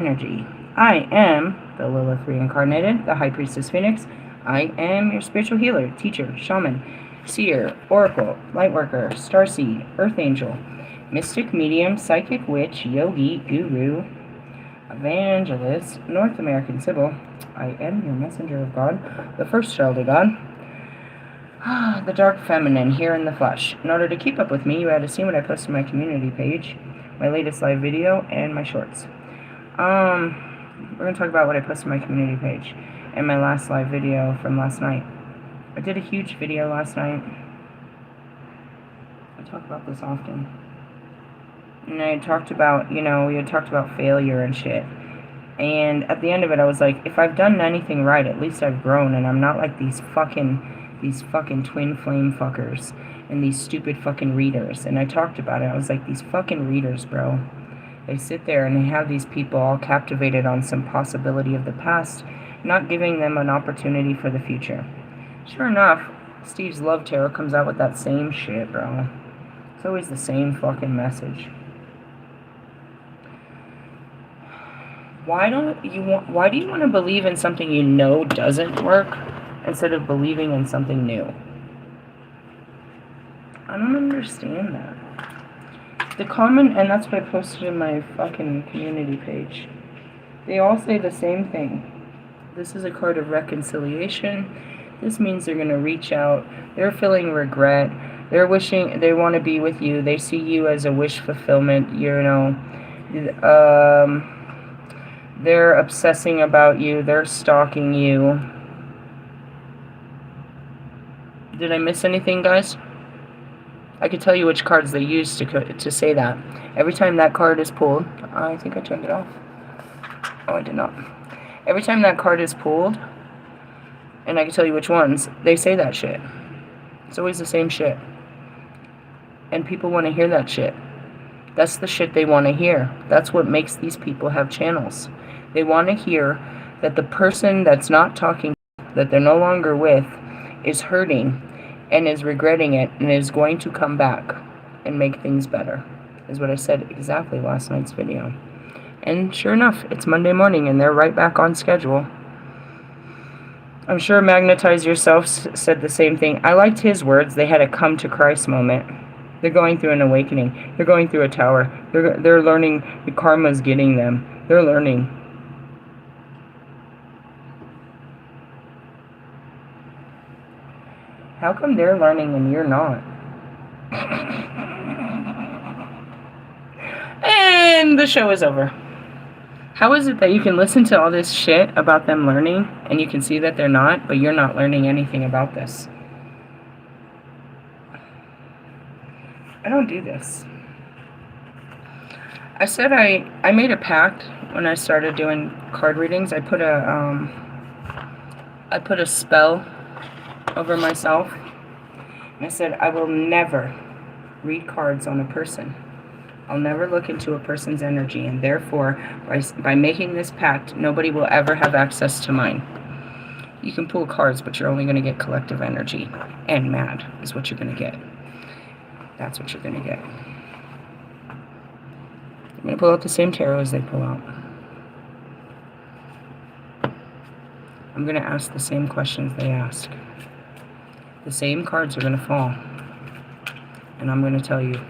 energy. I am the Lilith reincarnated, the High Priestess Phoenix. I am your spiritual healer, teacher, shaman, seer, oracle, lightworker, starseed, earth angel, mystic, medium, psychic, witch, yogi, guru, evangelist, North American Sybil. I am your messenger of God, the first child of God. The dark feminine here in the flesh. In order to keep up with me, you had to see what I post on my community page, my latest live video, and my shorts. We're going to talk about what I posted on my community page and my last live video from last night. I did a huge video last night. I talk about this often. And I talked about, we had talked about failure and shit. And at the end of it, I was like, if I've done anything right, at least I've grown, and I'm not like these fucking twin flame fuckers and these stupid fucking readers. And I talked about it. I was like, these fucking readers, bro. They sit there and they have these people all captivated on some possibility of the past, not giving them an opportunity for the future. Sure enough, Steve's Love Tarot comes out with that same shit, bro. It's always the same fucking message. Why do you want to believe in something you know doesn't work instead of believing in something new? I don't understand that. The common, and that's what I posted in my fucking community page, they all say the same thing. This is a card of reconciliation. This means they're going to reach out. They're feeling regret. They're wishing, they want to be with you. They see you as a wish fulfillment, they're obsessing about you. They're stalking you. Did I miss anything, guys? I could tell you which cards they use to say that. Every time that card is pulled, I think I turned it off. Oh, I did not. Every time that card is pulled, and I can tell you which ones, they say that shit. It's always the same shit. And people want to hear that shit. That's the shit they want to hear. That's what makes these people have channels. They want to hear that the person that's not talking, that they're no longer with, is hurting and is regretting it and is going to come back and make things better, is what I said exactly last night's video. And sure enough, it's Monday morning and they're right back on schedule. I'm sure Magnetize Yourself said the same thing. I liked his words. They had a come to Christ moment. They're going through an awakening. They're going through a tower. They're learning. The karma's getting them. They're learning. How come they're learning and you're not? And the show is over. How is it that you can listen to all this shit about them learning and you can see that they're not, but you're not learning anything about this? I don't do this. I said I made a pact when I started doing card readings. I put a spell over myself. And I said, I will never read cards on a person. I'll never look into a person's energy, and therefore, by making this pact, nobody will ever have access to mine. You can pull cards, but you're only going to get collective energy, and mad is what you're going to get. That's what you're going to get. I'm going to pull out the same tarot as they pull out. I'm going to ask the same questions they ask. The same cards are going to fall. And I'm going to tell you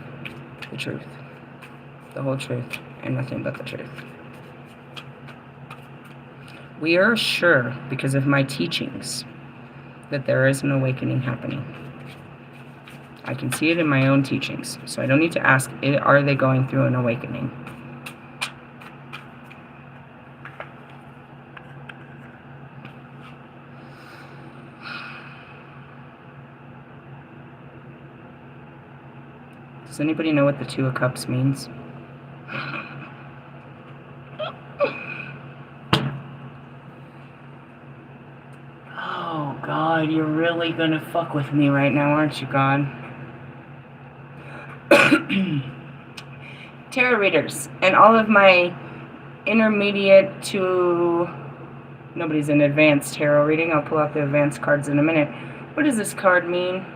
the truth. The whole truth. And nothing but the truth. We are sure, because of my teachings, that there is an awakening happening. I can see it in my own teachings. So I don't need to ask, are they going through an awakening? Does anybody know what the Two of Cups means? Oh, God, you're really gonna fuck with me right now, aren't you, God? Tarot readers, and all of my intermediate to... Nobody's an advanced tarot reading. I'll pull out the advanced cards in a minute. What does this card mean?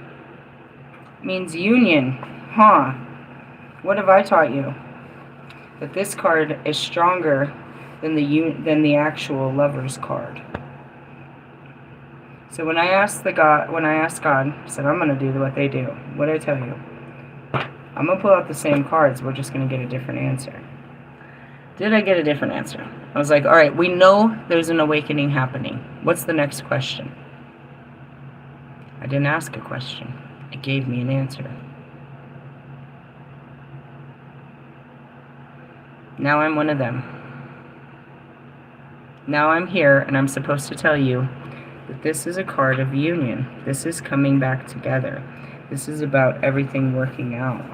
It means union. Huh. What have I taught you? That this card is stronger than the actual Lover's card. So when I asked God, I said, I'm going to do what they do. What did I tell you? I'm going to pull out the same cards. We're just going to get a different answer. Did I get a different answer? I was like, all right, we know there's an awakening happening. What's the next question? I didn't ask a question. It gave me an answer. Now I'm one of them. Now I'm here, and I'm supposed to tell you that this is a card of union. This is coming back together. This is about everything working out.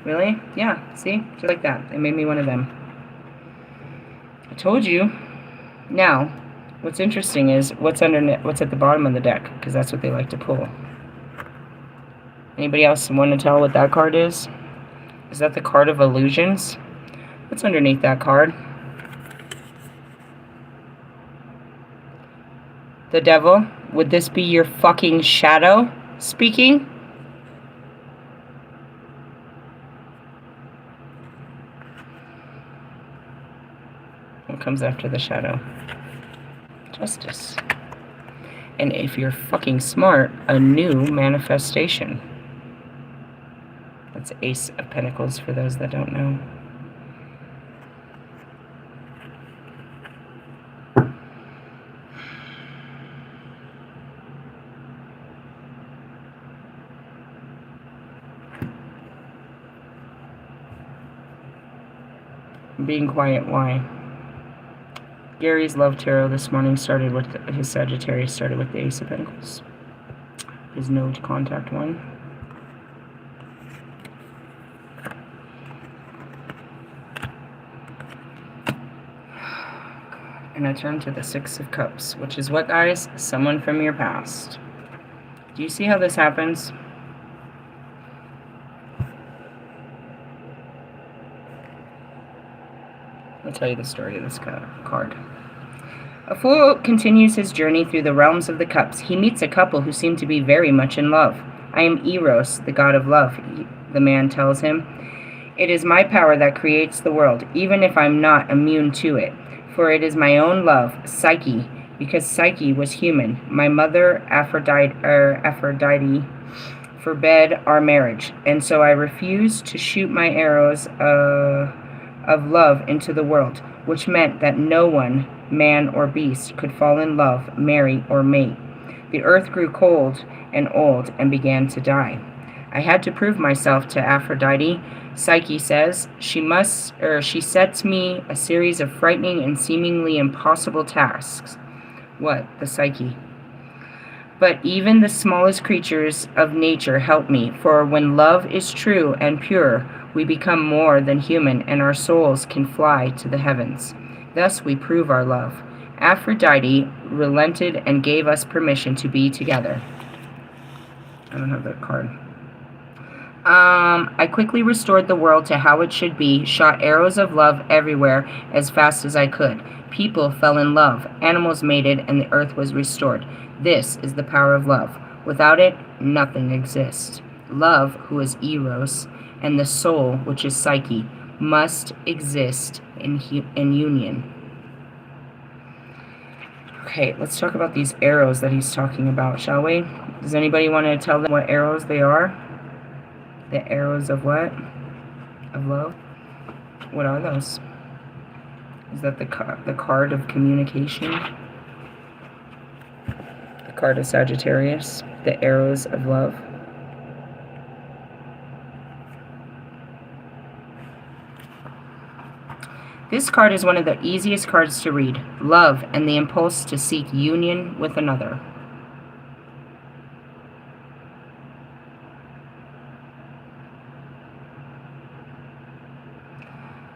Really? Yeah, see? Just like that. It made me one of them. I told you. Now, what's interesting is what's at the bottom of the deck, because that's what they like to pull. Anybody else want to tell what that card is? Is that the card of illusions? What's underneath that card? The devil? Would this be your fucking shadow speaking? What comes after the shadow? Justice. And if you're fucking smart, a new manifestation. That's Ace of Pentacles for those that don't know. Being quiet, why? Gary's love tarot this morning started with his Sagittarius, started with the Ace of Pentacles. His no contact one. And I turn to the Six of Cups, which is what, guys? Someone from your past. Do you see how this happens? I'll tell you the story of this card. A fool continues his journey through the realms of the cups. He meets a couple who seem to be very much in love. I am Eros, the god of love, the man tells him. It is my power that creates the world, even if I'm not immune to it. For it is my own love, Psyche, because Psyche was human. My mother, Aphrodite, forbade our marriage, and so I refused to shoot my arrows of love into the world, which meant that no one, man or beast, could fall in love, marry, or mate. The earth grew cold and old and began to die. I had to prove myself to Aphrodite. Psyche says she sets me a series of frightening and seemingly impossible tasks. What? The Psyche. But even the smallest creatures of nature help me, for when love is true and pure, we become more than human, and our souls can fly to the heavens. Thus we prove our love. Aphrodite relented and gave us permission to be together. I don't have that card. I quickly restored the world to how it should be, shot arrows of love everywhere as fast as I could. People fell in love, animals mated, and the earth was restored. This is the power of love. Without it, nothing exists. Love, who is Eros, and the soul, which is Psyche, must exist in union. Okay, let's talk about these arrows that he's talking about, shall we? Does anybody want to tell them what arrows they are? The arrows of what? Of love? What are those? Is that the card of communication? The card of Sagittarius? The arrows of love? This card is one of the easiest cards to read. Love and the impulse to seek union with another.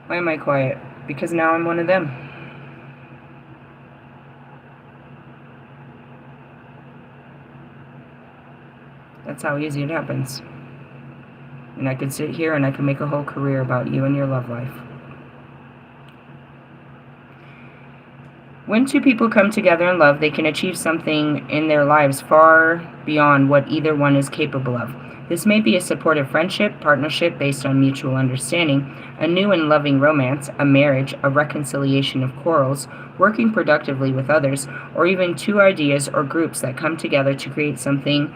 Why am I quiet? Because now I'm one of them. That's how easy it happens. And I could sit here and I could make a whole career about you and your love life. When two people come together in love, they can achieve something in their lives far beyond what either one is capable of. This may be a supportive friendship, partnership based on mutual understanding, a new and loving romance, a marriage, a reconciliation of quarrels, working productively with others, or even two ideas or groups that come together to create something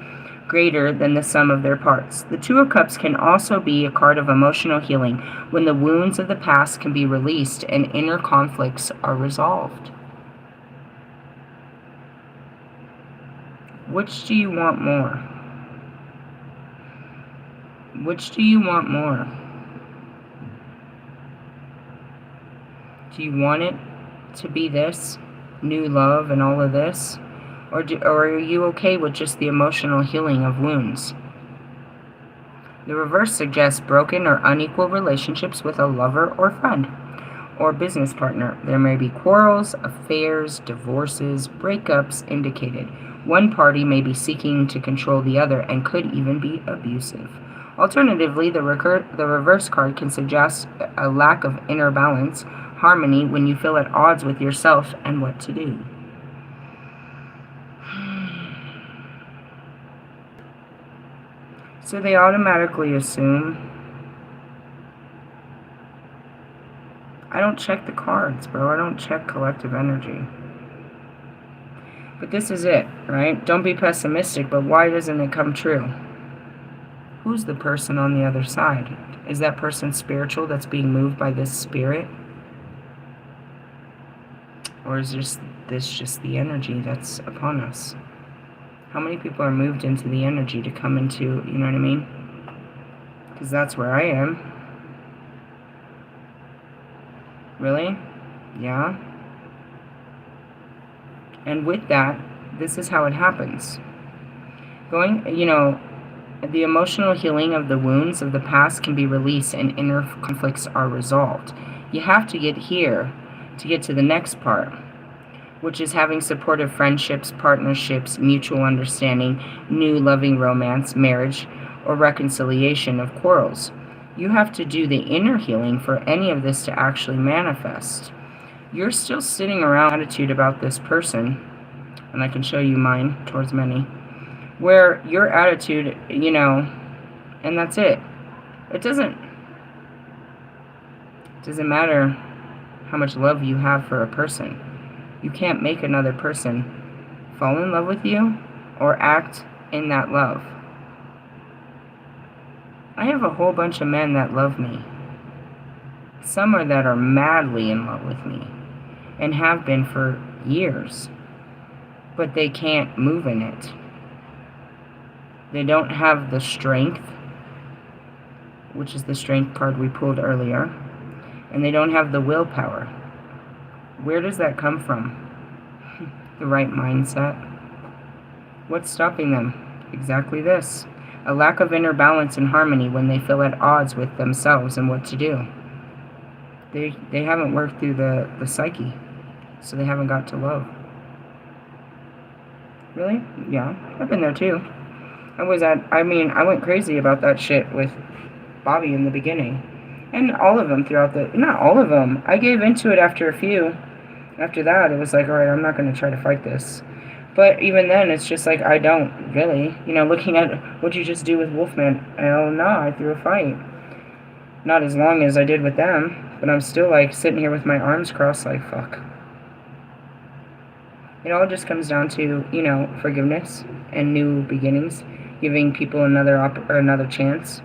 greater than the sum of their parts. The Two of Cups can also be a card of emotional healing, when the wounds of the past can be released and inner conflicts are resolved. Which do you want more? Which do you want more? Do you want it to be this, new love and all of this? Or are you okay with just the emotional healing of wounds? The reverse suggests broken or unequal relationships with a lover or friend or business partner. There may be quarrels, affairs, divorces, breakups indicated. One party may be seeking to control the other and could even be abusive. Alternatively, the reverse card can suggest a lack of inner balance, harmony, when you feel at odds with yourself and what to do. So they automatically assume. I don't check the cards, bro. I don't check collective energy. But this is it, right? Don't be pessimistic, but why doesn't it come true? Who's the person on the other side? Is that person spiritual that's being moved by this spirit? Or is this just the energy that's upon us? How many people are moved into the energy to come into, you know what I mean? Because that's where I am. Really? Yeah? And with that, this is how it happens. The emotional healing of the wounds of the past can be released and inner conflicts are resolved. You have to get here to get to the next part, which is having supportive friendships, partnerships, mutual understanding, new loving romance, marriage, or reconciliation of quarrels. You have to do the inner healing for any of this to actually manifest. You're still sitting around attitude about this person, and I can show you mine towards many, where your attitude, and that's it. It doesn't matter how much love you have for a person. You can't make another person fall in love with you or act in that love. I have a whole bunch of men that love me. Some that are madly in love with me and have been for years, but they can't move in it. They don't have the strength, which is the strength card we pulled earlier, and they don't have the willpower. Where does that come from? The right mindset. What's stopping them? Exactly this. A lack of inner balance and harmony when they feel at odds with themselves and what to do. They haven't worked through the psyche, so they haven't got to love. Really? Yeah, I've been there too. I went crazy about that shit with Bobby in the beginning. And all of them not all of them. I gave into it after a few. After that, it was like, alright, I'm not going to try to fight this. But even then, it's just like, I don't really. Looking at what you just do with Wolfman, hell no, I threw a fight. Not as long as I did with them, but I'm still like sitting here with my arms crossed like, fuck. It all just comes down to, forgiveness and new beginnings, giving people another chance.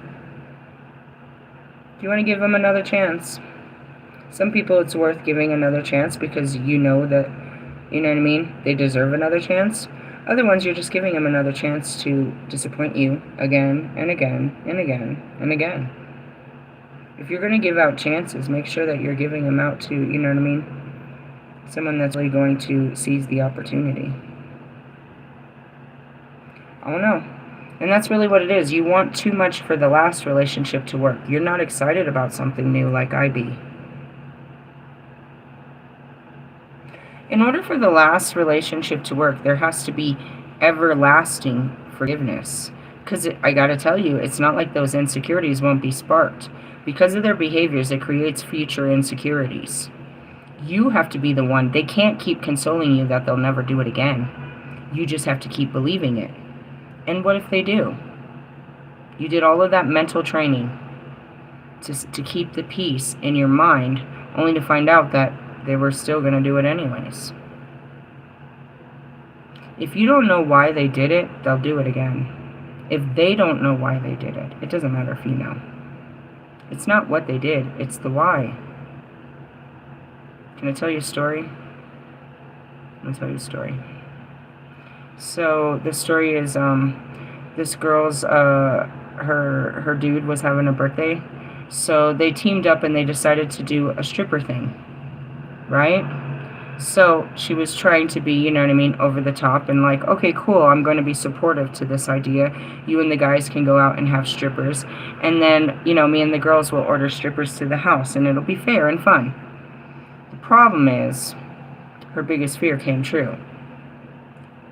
Do you want to give them another chance? Some people it's worth giving another chance because that, you know what I mean? They deserve another chance. Other ones, you're just giving them another chance to disappoint you again and again and again and again. If you're going to give out chances, make sure that you're giving them out to, you know what I mean? Someone that's really going to seize the opportunity. I don't know. And that's really what it is. You want too much for the last relationship to work. You're not excited about something new like I be. In order for the last relationship to work, there has to be everlasting forgiveness. Because I gotta tell you, it's not like those insecurities won't be sparked. Because of their behaviors, it creates future insecurities. You have to be the one. They can't keep consoling you that they'll never do it again. You just have to keep believing it. And what if they do? You did all of that mental training to keep the peace in your mind, only to find out that they were still going to do it anyways. If you don't know why they did it, they'll do it again. If they don't know why they did it, it doesn't matter if you know. It's not what they did, it's the why. Can I tell you a story? I'll tell you a story. So the story is this girl's her dude was having a birthday, so they teamed up and they decided to do a stripper thing, right? So she was trying to be, you know what I mean, over the top and like, okay, cool, I'm going to be supportive to this idea. You and the guys can go out and have strippers, and then, you know, me and the girls will order strippers to the house, and it'll be fair and fun. The problem is, her biggest fear came true.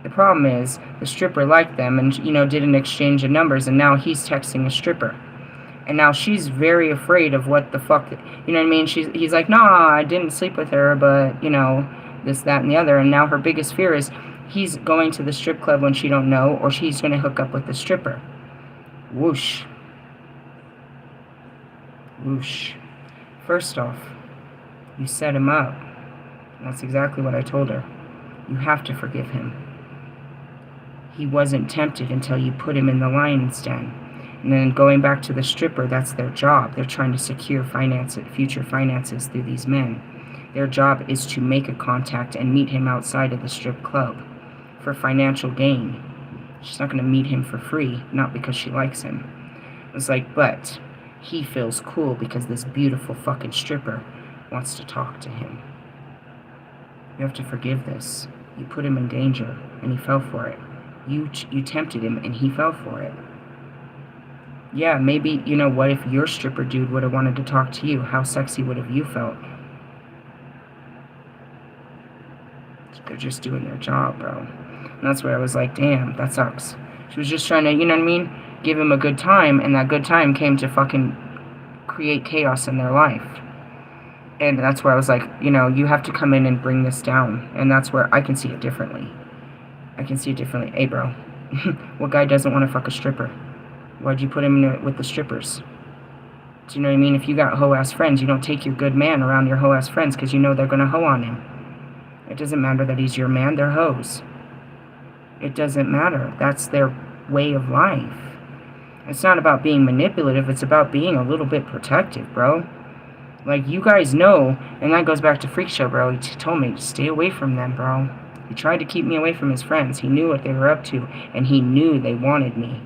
The problem is, the stripper liked them and, you know, did an exchange of numbers, and now he's texting a stripper. And now she's very afraid of what the fuck, you know what I mean? He's like, nah, I didn't sleep with her, but, you know, this, that, and the other. And now her biggest fear is he's going to the strip club when she don't know, or she's going to hook up with the stripper. Whoosh. Whoosh. First off, you set him up. That's exactly what I told her. You have to forgive him. He wasn't tempted until you put him in the lion's den. And then going back to the stripper, that's their job. They're trying to secure future finances through these men. Their job is to make a contact and meet him outside of the strip club for financial gain. She's not going to meet him for free, not because she likes him. It's like, but he feels cool because this beautiful fucking stripper wants to talk to him. You have to forgive this. You put him in danger, and he fell for it. You tempted him, and he fell for it. Yeah, maybe, you know, what if your stripper dude would have wanted to talk to you? How sexy would have you felt? They're just doing their job, bro. And that's where I was like, damn, that sucks. She was just trying to, you know what I mean, give him a good time, and that good time came to fucking create chaos in their life. And that's where I was like, you know, you have to come in and bring this down. And that's where I can see it differently. I can see it differently. Hey, bro, what guy doesn't want to fuck a stripper? Why'd you put him with the strippers? Do you know what I mean? If you got hoe-ass friends, you don't take your good man around your hoe-ass friends because you know they're going to hoe on him. It doesn't matter that he's your man, they're hoes. It doesn't matter. That's their way of life. It's not about being manipulative, it's about being a little bit protective, bro. Like, you guys know, and that goes back to Freak Show, bro. He told me, stay away from them, bro. He tried to keep me away from his friends. He knew what they were up to, and he knew they wanted me.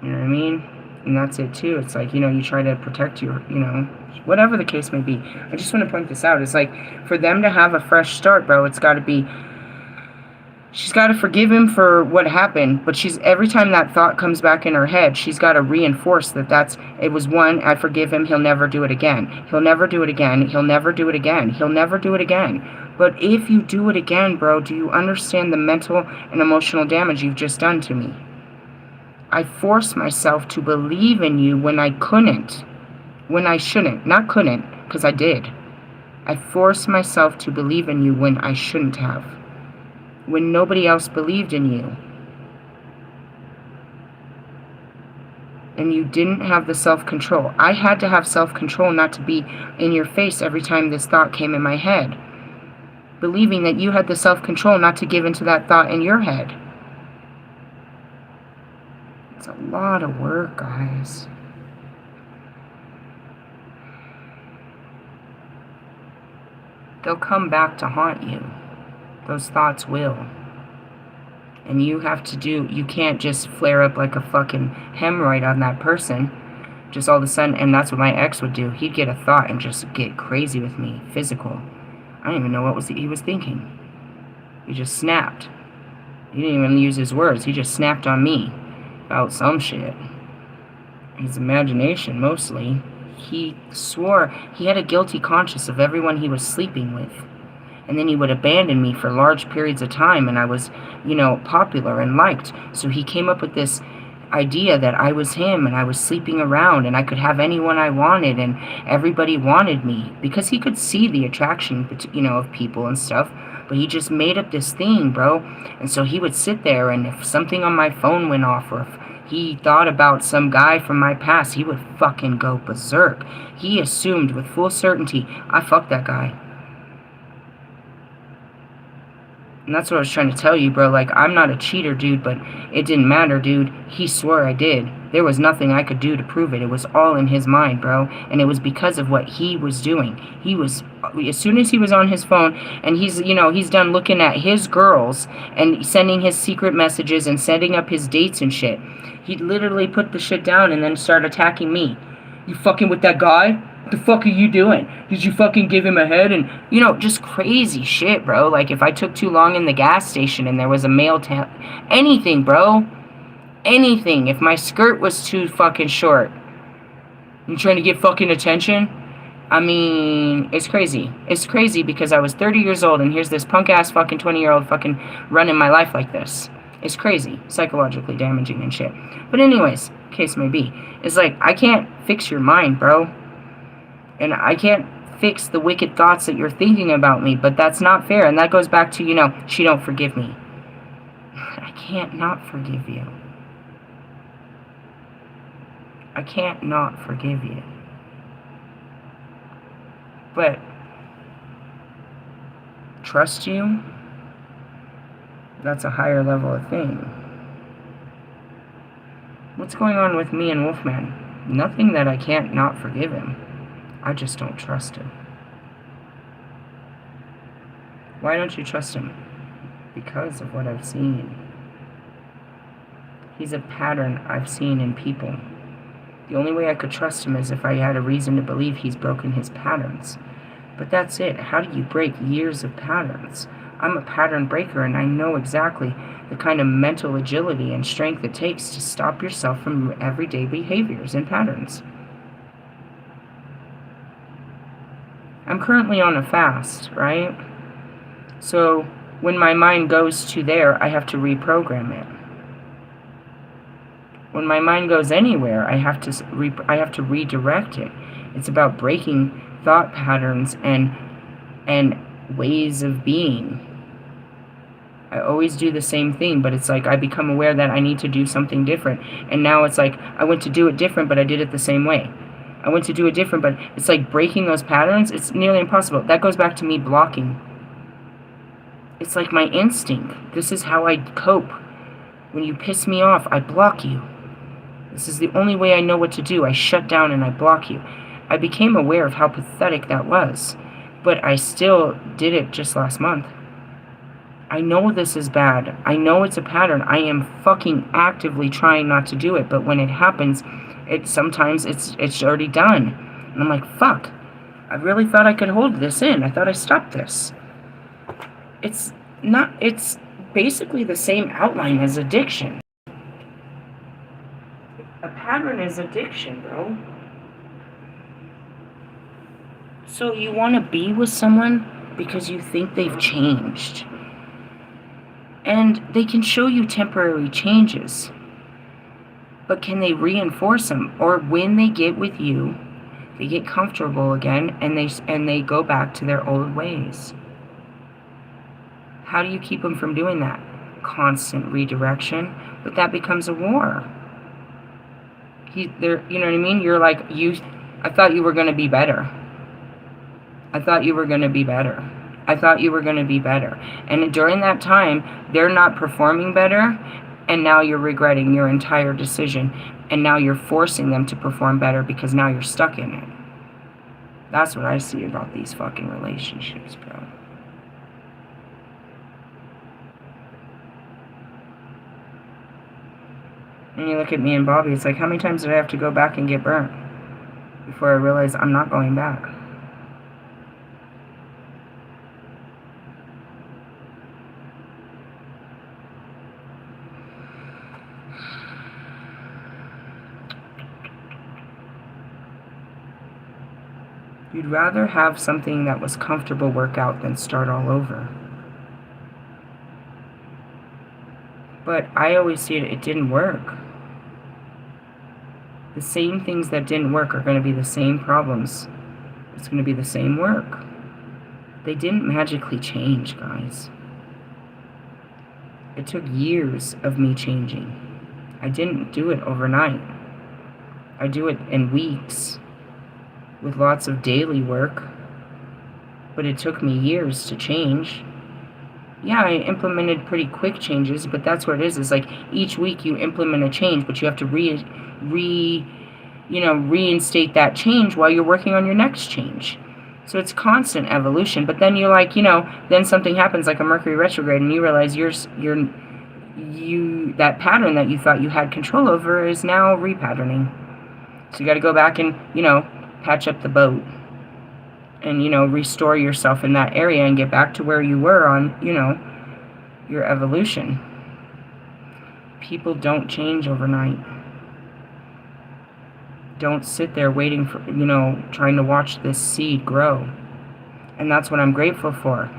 You know what I mean? And that's it, too. It's like, you know, you try to protect your, you know, whatever the case may be. I just want to point this out. It's like, for them to have a fresh start, bro, it's got to be, she's got to forgive him for what happened, but every time that thought comes back in her head, she's got to reinforce that it was one, I forgive him, he'll never do it again. He'll never do it again. He'll never do it again. He'll never do it again. But if you do it again, bro, do you understand the mental and emotional damage you've just done to me? I forced myself to believe in you when I couldn't. When I shouldn't. Not couldn't, because I did. I forced myself to believe in you when I shouldn't have. When nobody else believed in you. And you didn't have the self-control. I had to have self-control not to be in your face every time this thought came in my head. Believing that you had the self-control not to give into that thought in your head. It's a lot of work, guys. They'll come back to haunt you. Those thoughts will. And you have to you can't just flare up like a fucking hemorrhoid on that person. Just all of a sudden, and that's what my ex would do. He'd get a thought and just get crazy with me, physical. I don't even know what he was thinking. He just snapped. He didn't even use his words. He just snapped on me about some shit. His imagination, mostly. He swore he had a guilty conscience of everyone he was sleeping with. And then he would abandon me for large periods of time, and I was, you know, popular and liked. So he came up with this idea that I was him, and I was sleeping around, and I could have anyone I wanted, and everybody wanted me. Because he could see the attraction, you know, of people and stuff. But he just made up this thing, bro. And so he would sit there, and if something on my phone went off, or if he thought about some guy from my past, he would fucking go berserk. He assumed with full certainty, I fucked that guy. And that's what I was trying to tell you, bro. Like, I'm not a cheater, dude, but it didn't matter, dude. He swore I did. There was nothing I could do to prove it. It was all in his mind, bro. And it was because of what he was doing. He was, as soon as he was on his phone, and he's, you know, he's done looking at his girls and sending his secret messages and setting up his dates and shit, he literally put the shit down and then started attacking me. You fucking with that guy? What the fuck are you doing? Did you fucking give him a head? And, you know, just crazy shit, bro. Like, if I took too long in the gas station and there was a male anything, bro. Anything. If my skirt was too fucking short. You trying to get fucking attention? I mean, it's crazy. It's crazy because I was 30 years old and here's this punk-ass fucking 20-year-old fucking running my life like this. It's crazy. Psychologically damaging and shit. But anyways, case may be. It's like, I can't fix your mind, bro. And I can't fix the wicked thoughts that you're thinking about me, but that's not fair. And that goes back to, you know, she don't forgive me. I can't not forgive you. I can't not forgive you. But trust you, that's a higher level of thing. What's going on with me and Wolfman? Nothing that I can't not forgive him. I just don't trust him. Why don't you trust him? Because of what I've seen. He's a pattern I've seen in people. The only way I could trust him is if I had a reason to believe he's broken his patterns. But that's it. How do you break years of patterns? I'm a pattern breaker, and I know exactly the kind of mental agility and strength it takes to stop yourself from everyday behaviors and patterns. I'm currently on a fast, right? So when my mind goes to there, I have to reprogram it. When my mind goes anywhere, I have to redirect it. It's about breaking thought patterns and ways of being. I always do the same thing, but it's like I become aware that I need to do something different. And now it's like I went to do it different, but I did it the same way. I went to do it different, but it's like breaking those patterns, it's nearly impossible. That goes back to me blocking. It's like my instinct. This is how I cope. When you piss me off, I block you. This is the only way I know what to do. I shut down and I block you. I became aware of how pathetic that was, but I still did it just last month. I know this is bad. I know it's a pattern. I am fucking actively trying not to do it, but when it happens, sometimes it's already done. And I'm like, fuck. I really thought I could hold this in. I thought I stopped this. It's basically the same outline as addiction. A pattern is addiction, bro. So you want to be with someone because you think they've changed. And they can show you temporary changes. But can they reinforce them? Or when they get with you, they get comfortable again and they go back to their old ways. How do you keep them from doing that? Constant redirection. But that becomes a war. You know what I mean? You're like, I thought you were going to be better. I thought you were going to be better. I thought you were going to be better. And during that time, they're not performing better, and now you're regretting your entire decision, and now you're forcing them to perform better because now you're stuck in it. That's what I see about these fucking relationships, bro. And you look at me and Bobby, it's like, how many times did I have to go back and get burnt before I realized I'm not going back? You'd rather have something that was comfortable work out than start all over. But I always see it didn't work. The same things that didn't work are going to be the same problems. It's going to be the same work. They didn't magically change, guys. It took years of me changing. I didn't do it overnight. I do it in weeks with lots of daily work, but it took me years to change. Yeah, I implemented pretty quick changes, but that's what it is. It's like each week you implement a change, but you have to reinstate that change while you're working on your next change. So it's constant evolution. But then you're like, then something happens like a Mercury retrograde, and you realize that pattern that you thought you had control over is now repatterning. So you got to go back and patch up the boat, and restore yourself in that area and get back to where you were on your evolution. People don't change overnight. Don't sit there waiting for trying to watch this seed grow. And that's what I'm grateful for.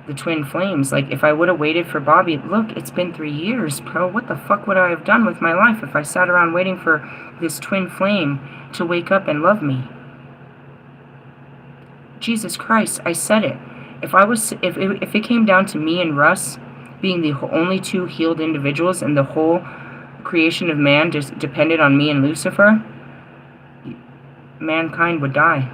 The twin flames. Like, if I would have waited for Bobby, look, it's been 3 years, bro. What the fuck would I have done with my life if I sat around waiting for this twin flame to wake up and love me? Jesus Christ, I said it. If it came down to me and Russ being the only two healed individuals and the whole creation of man just depended on me and Lucifer, mankind would die.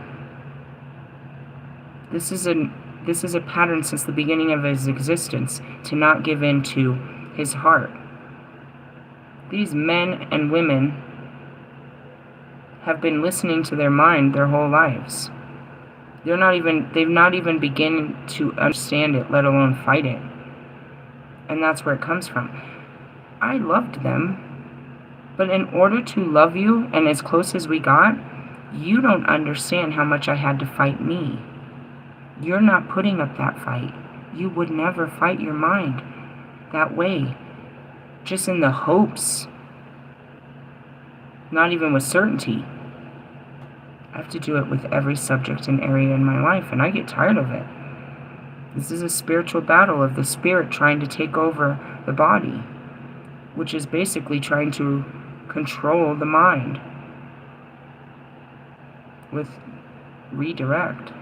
This is a pattern since the beginning of his existence, to not give in to his heart. These men and women have been listening to their mind their whole lives. They've not even begun to understand it, let alone fight it. And that's where it comes from. I loved them, but in order to love you, and as close as we got, you don't understand how much I had to fight me. You're not putting up that fight. You would never fight your mind that way, just in the hopes, not even with certainty. I have to do it with every subject and area in my life, and I get tired of it. This is a spiritual battle of the spirit trying to take over the body, which is basically trying to control the mind with redirect.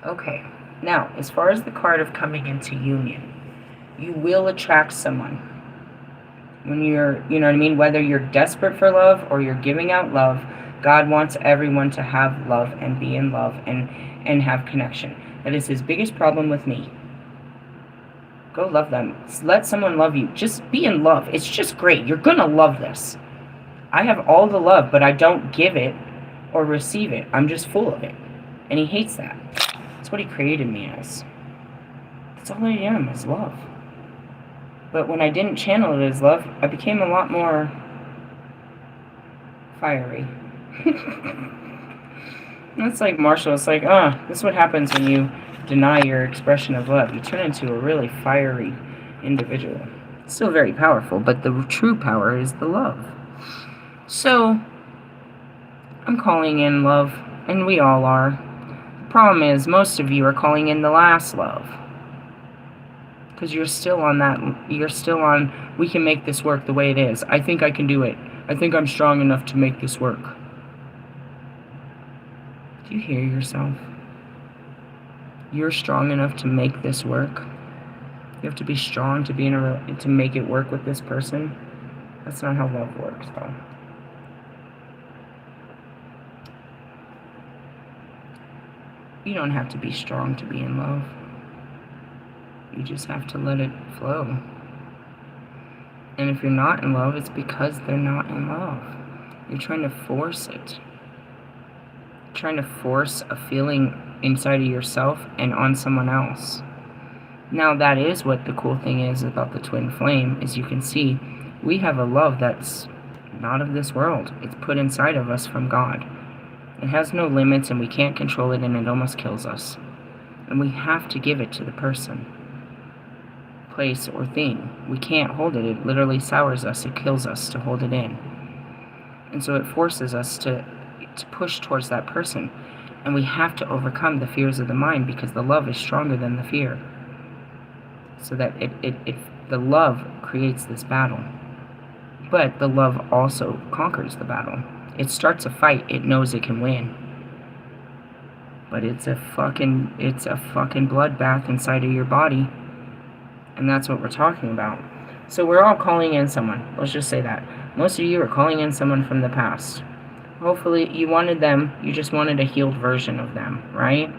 Okay, now, as far as the card of coming into union, you will attract someone. When you're, whether you're desperate for love or you're giving out love, God wants everyone to have love and be in love and have connection. That is his biggest problem with me. Go love them. Let someone love you. Just be in love. It's just great. You're going to love this. I have all the love, but I don't give it or receive it. I'm just full of it. And he hates that. That's what he created me as. That's all I am, is love. But when I didn't channel it as love, I became a lot more fiery. That's like Marshall. It's like, this is what happens when you deny your expression of love. You turn into a really fiery individual. It's still very powerful, but the true power is the love. So, I'm calling in love, and we all are. The problem is, most of you are calling in the last love. Because you're still on, we can make this work the way it is. I think I can do it. I think I'm strong enough to make this work. Do you hear yourself? You're strong enough to make this work. You have to be strong to be to make it work with this person. That's not how love works, though. You don't have to be strong to be in love. You just have to let it flow. And if you're not in love, it's because they're not in love. You're trying to force it. You're trying to force a feeling inside of yourself and on someone else. Now, that is what the cool thing is about the twin flame, is you can see we have a love that's not of this world. It's put inside of us from God. It has no limits, and we can't control it, and it almost kills us. And we have to give it to the person, place, or thing. We can't hold it. It literally sours us. It kills us to hold it in. And so it forces us to push towards that person. And we have to overcome the fears of the mind, because the love is stronger than the fear. So that the love creates this battle. But the love also conquers the battle. It starts a fight. It knows it can win. But it's a fucking bloodbath inside of your body. And that's what we're talking about. So we're all calling in someone. Let's just say that. Most of you are calling in someone from the past. Hopefully you wanted them, you just wanted a healed version of them, right?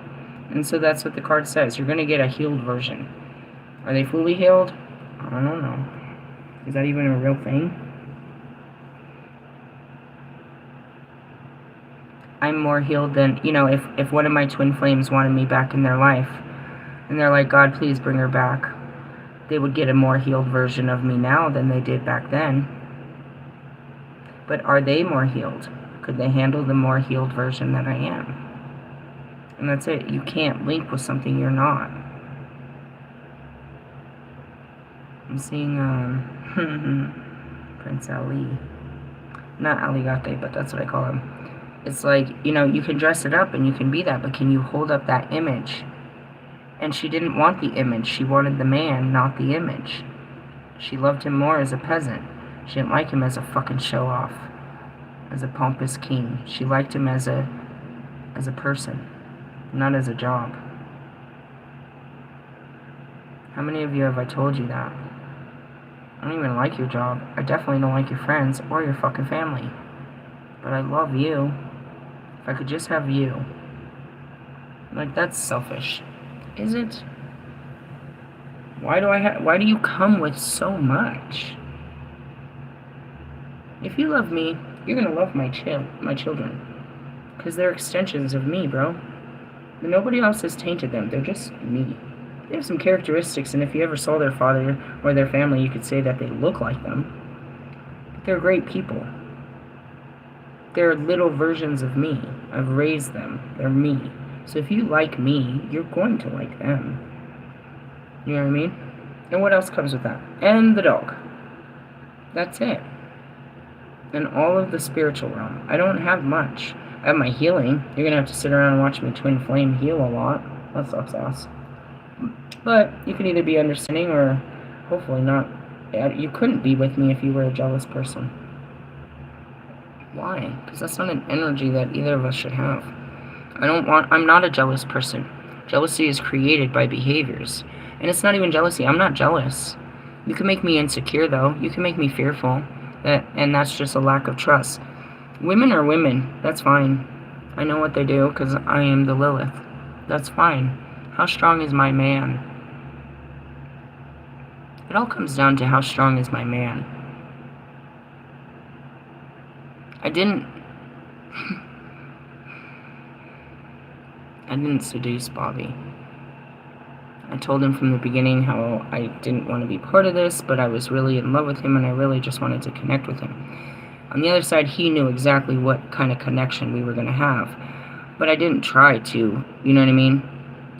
And so that's what the card says. You're going to get a healed version. Are they fully healed? I don't know. Is that even a real thing? I'm more healed than, you know, if one of my twin flames wanted me back in their life, and they're like, God, please bring her back, they would get a more healed version of me now than they did back then. But are they more healed? Could they handle the more healed version that I am? And that's it. You can't link with something you're not. I'm seeing Prince Ali. Not Aligate, but that's what I call him. It's like, you know, you can dress it up and you can be that, but can you hold up that image? And she didn't want the image. She wanted the man, not the image. She loved him more as a peasant. She didn't like him as a fucking show-off, as a pompous king. She liked him as a person, not as a job. How many of you have I told you that? I don't even like your job. I definitely don't like your friends or your fucking family. But I love you. If I could just have you. Like, that's selfish. Is it? Why do you come with so much? If you love me, you're gonna love my children. Because they're extensions of me, bro. Nobody else has tainted them. They're just me. They have some characteristics, and if you ever saw their father or their family, you could say that they look like them. But they're great people. They're little versions of me. I've raised them. They're me. So if you like me, you're going to like them. You know what I mean? And what else comes with that? And the dog. That's it. And all of the spiritual realm. I don't have much. I have my healing. You're going to have to sit around and watch me twin flame heal a lot. That sucks ass. But you can either be understanding or hopefully not. You couldn't be with me if you were a jealous person. Why? Because that's not an energy that either of us should have. I'm not a jealous person. Jealousy is created by behaviors. And it's not even jealousy. I'm not jealous. You can make me insecure, though. You can make me fearful. And that's just a lack of trust. Women are women. That's fine. I know what they do because I am the Lilith. That's fine. How strong is my man? It all comes down to how strong is my man. I didn't seduce Bobby. I told him from the beginning how I didn't want to be part of this, but I was really in love with him and I really just wanted to connect with him. On the other side, he knew exactly what kind of connection we were going to have, but I didn't try to, you know what I mean,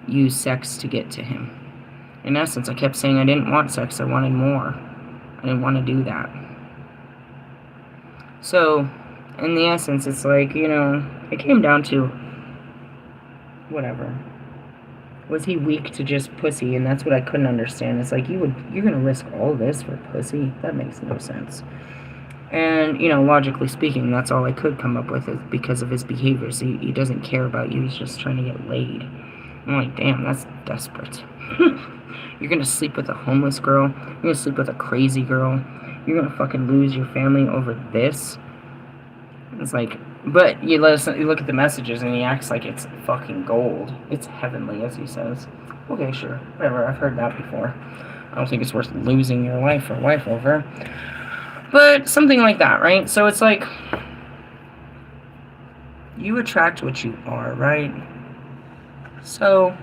use sex to get to him. In essence, I kept saying I didn't want sex, I wanted more. I didn't want to do that. So, in the essence, it's like, you know, it came down to whatever. Was he weak to just pussy? And that's what I couldn't understand. It's like, you're gonna risk all this for pussy? That makes no sense. And, you know, logically speaking, that's all I could come up with is because of his behaviors. He doesn't care about you, he's just trying to get laid. I'm like, damn, that's desperate. You're gonna sleep with a homeless girl? You're gonna sleep with a crazy girl? You're gonna fucking lose your family over this? It's like, but you look at the messages and he acts like it's fucking gold. It's heavenly, as he says. Okay, sure, whatever, I've heard that before. I don't think it's worth losing your life or wife over. But something like that, right? So it's like, you attract what you are, right? So,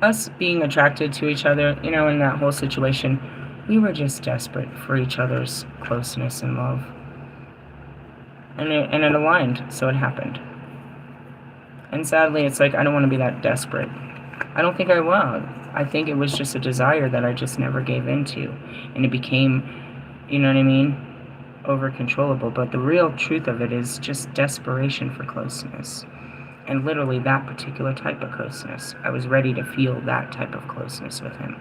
us being attracted to each other, you know, in that whole situation, we were just desperate for each other's closeness and love. And it aligned, so it happened. And sadly, it's like, I don't want to be that desperate. I don't think I will. I think it was just a desire that I just never gave into. And it became, you know what I mean, over-controllable. But the real truth of it is just desperation for closeness. And literally that particular type of closeness. I was ready to feel that type of closeness with him.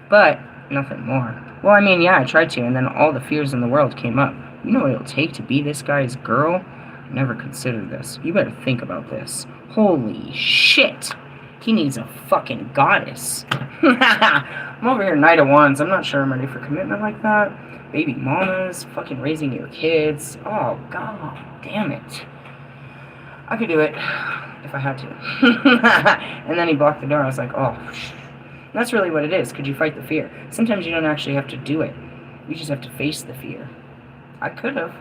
But nothing more. Well, I mean, yeah, I tried to, and then all the fears in the world came up. You know what it'll take to be this guy's girl? Never considered this. You better think about this. Holy shit! He needs a fucking goddess. I'm over here, Knight of Wands. I'm not sure I'm ready for commitment like that. Baby mamas, fucking raising your kids. Oh, god damn it. I could do it if I had to. And then he blocked the door. I was like, oh, that's really what it is. Could you fight the fear? Sometimes you don't actually have to do it. You just have to face the fear. I could have.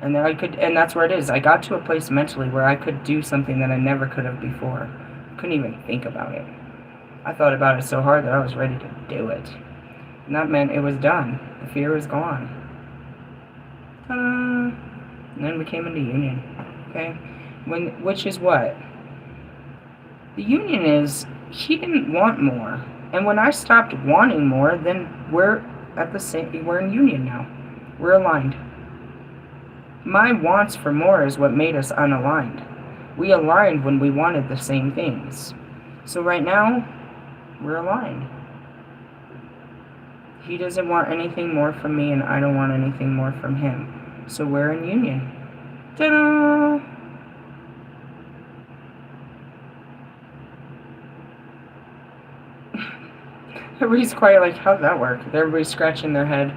And then and that's where it is. I got to a place mentally where I could do something that I never could have before. Couldn't even think about it. I thought about it so hard that I was ready to do it. And that meant it was done. The fear was gone. And then we came into union. Okay? Which is what? The union is, he didn't want more. And when I stopped wanting more, then we're in union now. We're aligned. My wants for more is what made us unaligned. We aligned when we wanted the same things. So right now, we're aligned. He doesn't want anything more from me, and I don't want anything more from him. So we're in union. Ta-da! Everybody's quiet, like, how'd that work? Everybody's scratching their head.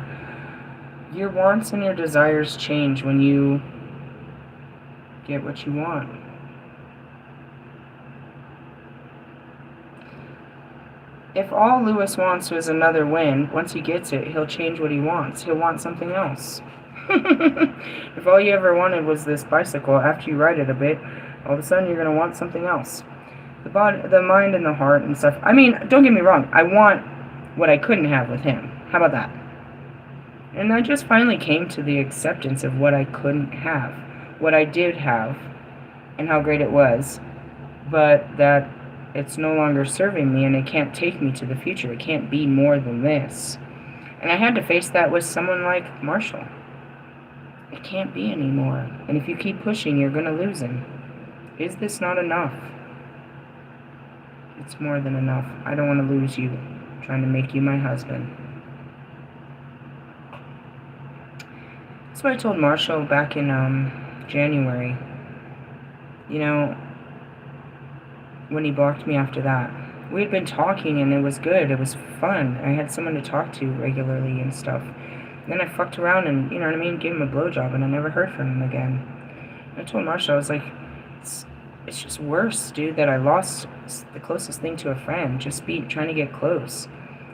Your wants and your desires change when you get what you want. If all Lewis wants was another win, once he gets it, he'll change what he wants. He'll want something else. If all you ever wanted was this bicycle, after you ride it a bit, all of a sudden you're going to want something else. The body, the mind, and the heart and stuff. I mean, don't get me wrong. I want what I couldn't have with him. How about that? And I just finally came to the acceptance of what I couldn't have. What I did have, and how great it was. But that it's no longer serving me, and it can't take me to the future. It can't be more than this. And I had to face that with someone like Marshall. It can't be anymore. And if you keep pushing, you're going to lose him. Is this not enough? It's more than enough. I don't want to lose you, trying to make you my husband. That's what I told Marshall back in January. You know, when he blocked me after that. We had been talking and it was good. It was fun. I had someone to talk to regularly and stuff. And then I fucked around and, you know what I mean, gave him a blowjob and I never heard from him again. And I told Marshall, I was like, it's just worse, dude, that I lost the closest thing to a friend. Just trying to get close.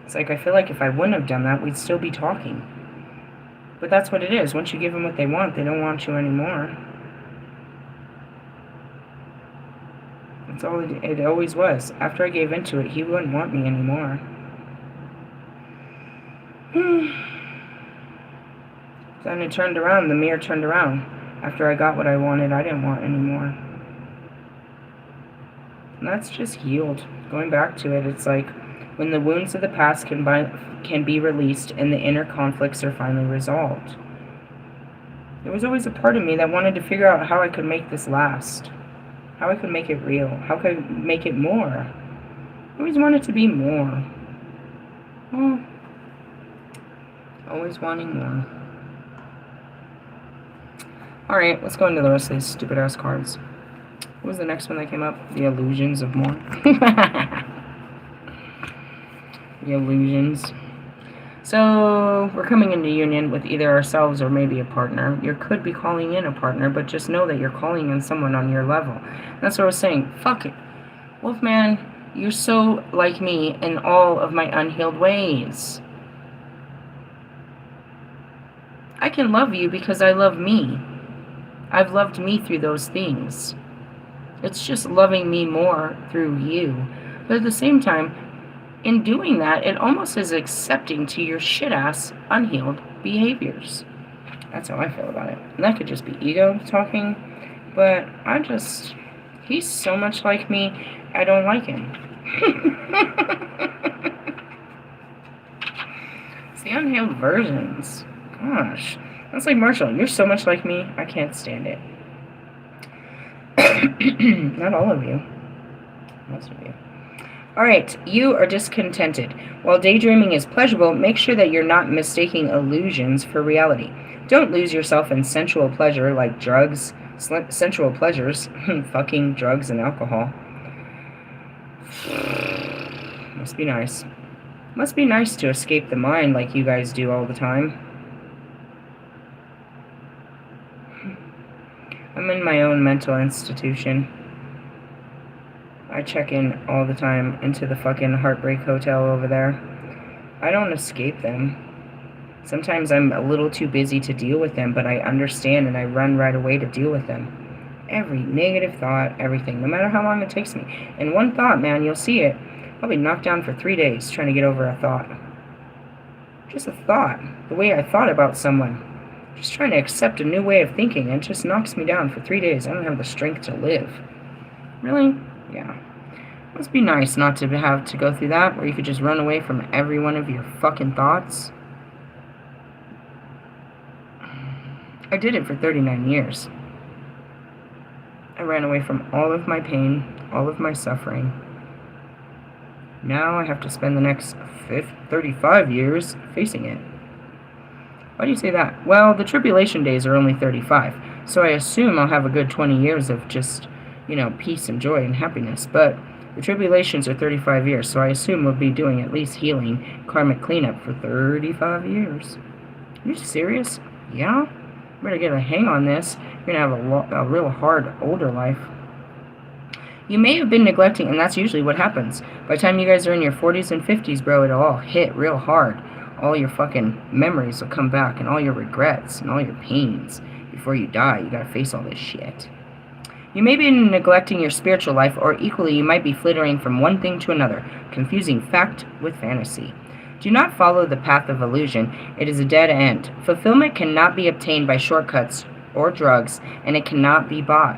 It's like, I feel like if I wouldn't have done that, we'd still be talking. But that's what it is. Once you give them what they want, they don't want you anymore. That's all it always was. After I gave into it, he wouldn't want me anymore. Then it turned around. The mirror turned around. After I got what I wanted, I didn't want anymore. And that's just healed. Going back to it, it's like when the wounds of the past can be released and the inner conflicts are finally resolved. There was always a part of me that wanted to figure out how I could make this last. How I could make it real. How could I make it more? I always wanted to be more. Oh. Always wanting more. Alright, let's go into the rest of these stupid ass cards. What was the next one that came up? The illusions of more. The illusions. So, we're coming into union with either ourselves or maybe a partner. You could be calling in a partner, but just know that you're calling in someone on your level. That's what I was saying. Fuck it. Wolfman, you're so like me in all of my unhealed ways. I can love you because I love me. I've loved me through those things. It's just loving me more through you. But at the same time, in doing that, it almost is accepting to your shit-ass, unhealed behaviors. That's how I feel about it. And that could just be ego talking, but he's so much like me, I don't like him. It's the unhealed versions. Gosh. That's like Marshall, you're so much like me, I can't stand it. Not all of you. Most of you. Alright, you are discontented. While daydreaming is pleasurable, make sure that you're not mistaking illusions for reality. Don't lose yourself in sensual pleasure like drugs, sensual pleasures, fucking, drugs, and alcohol. Must be nice. Must be nice to escape the mind like you guys do all the time. I'm in my own mental institution. I check in all the time into the fucking Heartbreak Hotel over there. I don't escape them. Sometimes I'm a little too busy to deal with them, but I understand and I run right away to deal with them. Every negative thought, everything, no matter how long it takes me. And one thought, man, you'll see it. I'll be knocked down for 3 days trying to get over a thought. Just a thought. The way I thought about someone. Just trying to accept a new way of thinking. It just knocks me down for 3 days. I don't have the strength to live. Really? Yeah. Must be nice not to have to go through that, where you could just run away from every one of your fucking thoughts. I did it for 39 years. I ran away from all of my pain, all of my suffering. Now I have to spend the next 35 years facing it. Why do you say that? Well, the tribulation days are only 35, so I assume I'll have a good 20 years of just, peace and joy and happiness, but the tribulations are 35 years, so I assume we'll be doing at least healing, karmic cleanup for 35 years. Are you serious? Yeah? Better get a hang on this. You're going to have a real hard, older life. You may have been neglecting, and that's usually what happens. By the time you guys are in your 40s and 50s, bro, it'll all hit real hard. All your fucking memories will come back, and all your regrets, and all your pains. Before you die, you gotta face all this shit. You may be neglecting your spiritual life, or equally, you might be flittering from one thing to another, confusing fact with fantasy. Do not follow the path of illusion. It is a dead end. Fulfillment cannot be obtained by shortcuts or drugs, and it cannot be bought.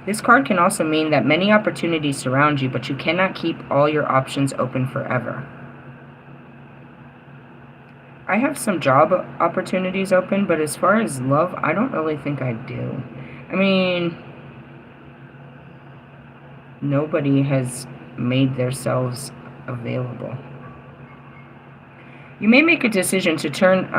This card can also mean that many opportunities surround you, but you cannot keep all your options open forever. I have some job opportunities open, but as far as love, I don't really think I do. I mean, nobody has made themselves available. You may make a decision to turn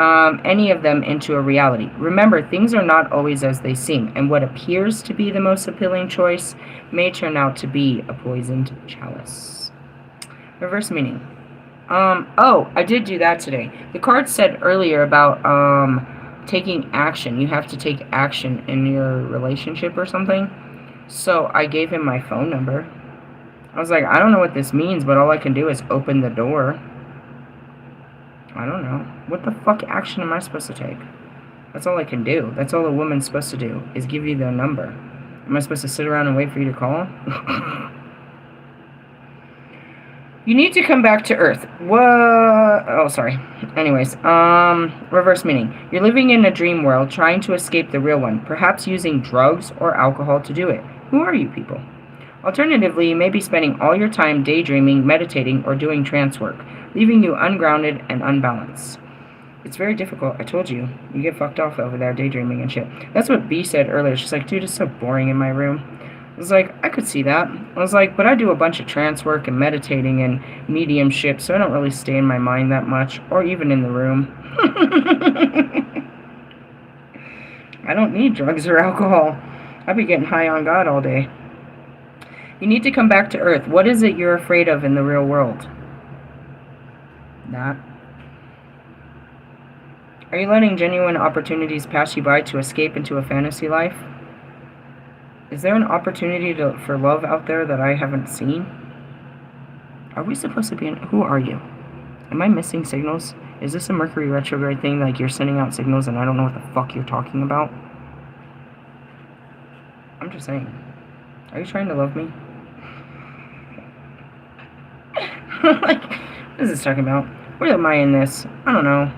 any of them into a reality. Remember, things are not always as they seem, and what appears to be the most appealing choice may turn out to be a poisoned chalice. Reverse meaning. I did do that today. The card said earlier about taking action. You have to take action in your relationship or something. So I gave him my phone number. I was like, I don't know what this means, but all I can do is open the door. I don't know. What the fuck action am I supposed to take? That's all I can do. That's all a woman's supposed to do, is give you their number. Am I supposed to sit around and wait for you to call? You need to come back to Earth. What? Oh, sorry. Anyways, reverse meaning. You're living in a dream world, trying to escape the real one, perhaps using drugs or alcohol to do it. Who are you people? Alternatively, you may be spending all your time daydreaming, meditating, or doing trance work, leaving you ungrounded and unbalanced. It's very difficult. I told you. You get fucked off over there daydreaming and shit. That's what B said earlier. She's like, dude, it's so boring in my room. I was like, I could see that. I was like, but I do a bunch of trance work and meditating and mediumship, so I don't really stay in my mind that much, or even in the room. I don't need drugs or alcohol. I'd be getting high on God all day. You need to come back to Earth. What is it you're afraid of in the real world? That. Are you letting genuine opportunities pass you by to escape into a fantasy life? Is there an opportunity for love out there that I haven't seen? Are we supposed to be in... Who are you? Am I missing signals? Is this a Mercury retrograde thing, like you're sending out signals and I don't know what the fuck you're talking about? I'm just saying. Are you trying to love me? Like, what is this talking about? Where am I in this? I don't know.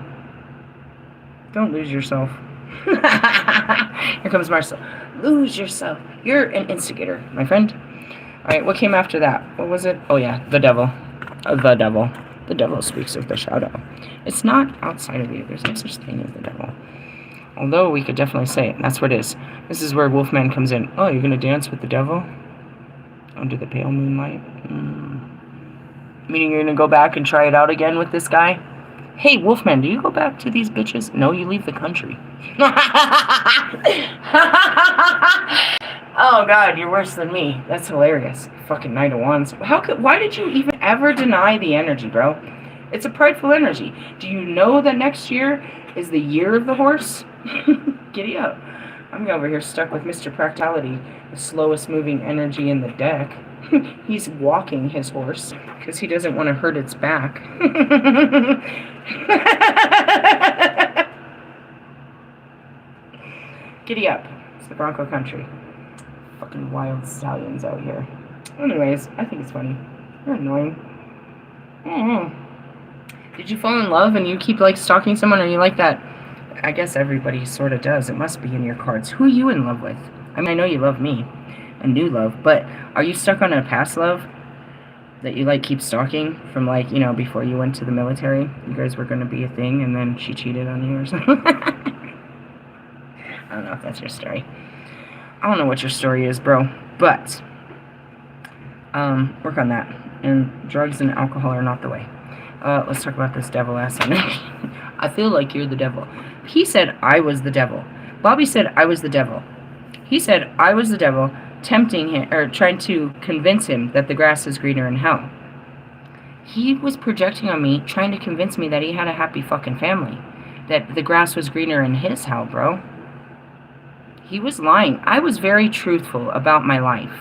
Don't lose yourself. Here comes Marcel. Lose yourself. You're an instigator, my friend. Alright, what came after that? What was it? Oh yeah, the devil. The devil. The devil speaks of the shadow. It's not outside of you. There's no such thing as the devil. Although we could definitely say it. And that's what it is. This is where Wolfman comes in. Oh, you're going to dance with the devil? Under the pale moonlight? Meaning you're going to go back and try it out again with this guy? Hey, Wolfman, do you go back to these bitches? No, you leave the country. Oh, Oh god, you're worse than me. That's hilarious. Fucking Knight of Wands. Why did you even ever deny the energy, bro? It's a prideful energy. Do you know that next year is the year of the horse? Giddy up. I'm over here stuck with Mr. Practicality, the slowest moving energy in the deck. He's walking his horse because he doesn't want to hurt its back. Giddy up. It's the Bronco country. Fucking wild stallions out here. Anyways, I think it's funny. You're annoying. Did you fall in love and you keep like stalking someone, or you like that? I guess everybody sort of does. It must be in your cards. Who are you in love with? I mean, I know you love me, a new love, but are you stuck on a past love that you like keep stalking from like, you know, before you went to the military? You guys were going to be a thing and then she cheated on you or something? I don't know if that's your story. I don't know what your story is, bro, but work on that. And drugs and alcohol are not the way. Let's talk about this devil-ass energy. I feel like you're the devil. He said I was the devil. Bobby said I was the devil. He said I was the devil, tempting him, or trying to convince him that the grass is greener in hell. He was projecting on me, trying to convince me that he had a happy fucking family. That the grass was greener in his hell, bro. He was lying. I was very truthful about my life.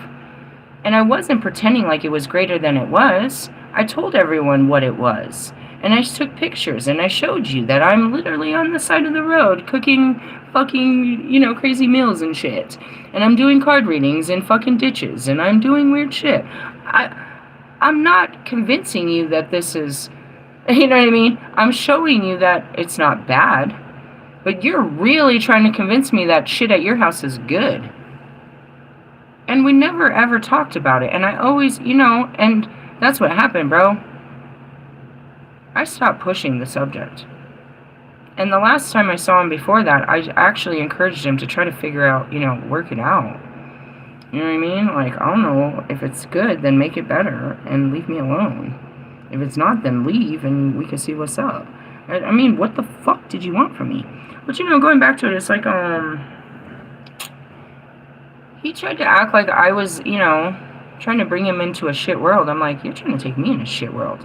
And I wasn't pretending like it was greater than it was. I told everyone what it was. And I took pictures and I showed you that I'm literally on the side of the road cooking fucking, you know, crazy meals and shit. And I'm doing card readings in fucking ditches and I'm doing weird shit. I'm not convincing you that this is, you know what I mean? I'm showing you that it's not bad. But you're really trying to convince me that shit at your house is good. And we never ever talked about it. And I always, you know, and that's what happened, bro. I stopped pushing the subject. And the last time I saw him before that, I actually encouraged him to try to figure out, you know, work it out. You know what I mean? Like, I don't know, if it's good, then make it better and leave me alone. If it's not, then leave and we can see what's up. I mean, what the fuck did you want from me? But, you know, going back to it, it's like, he tried to act like I was, you know, trying to bring him into a shit world. I'm like, you're trying to take me in a shit world.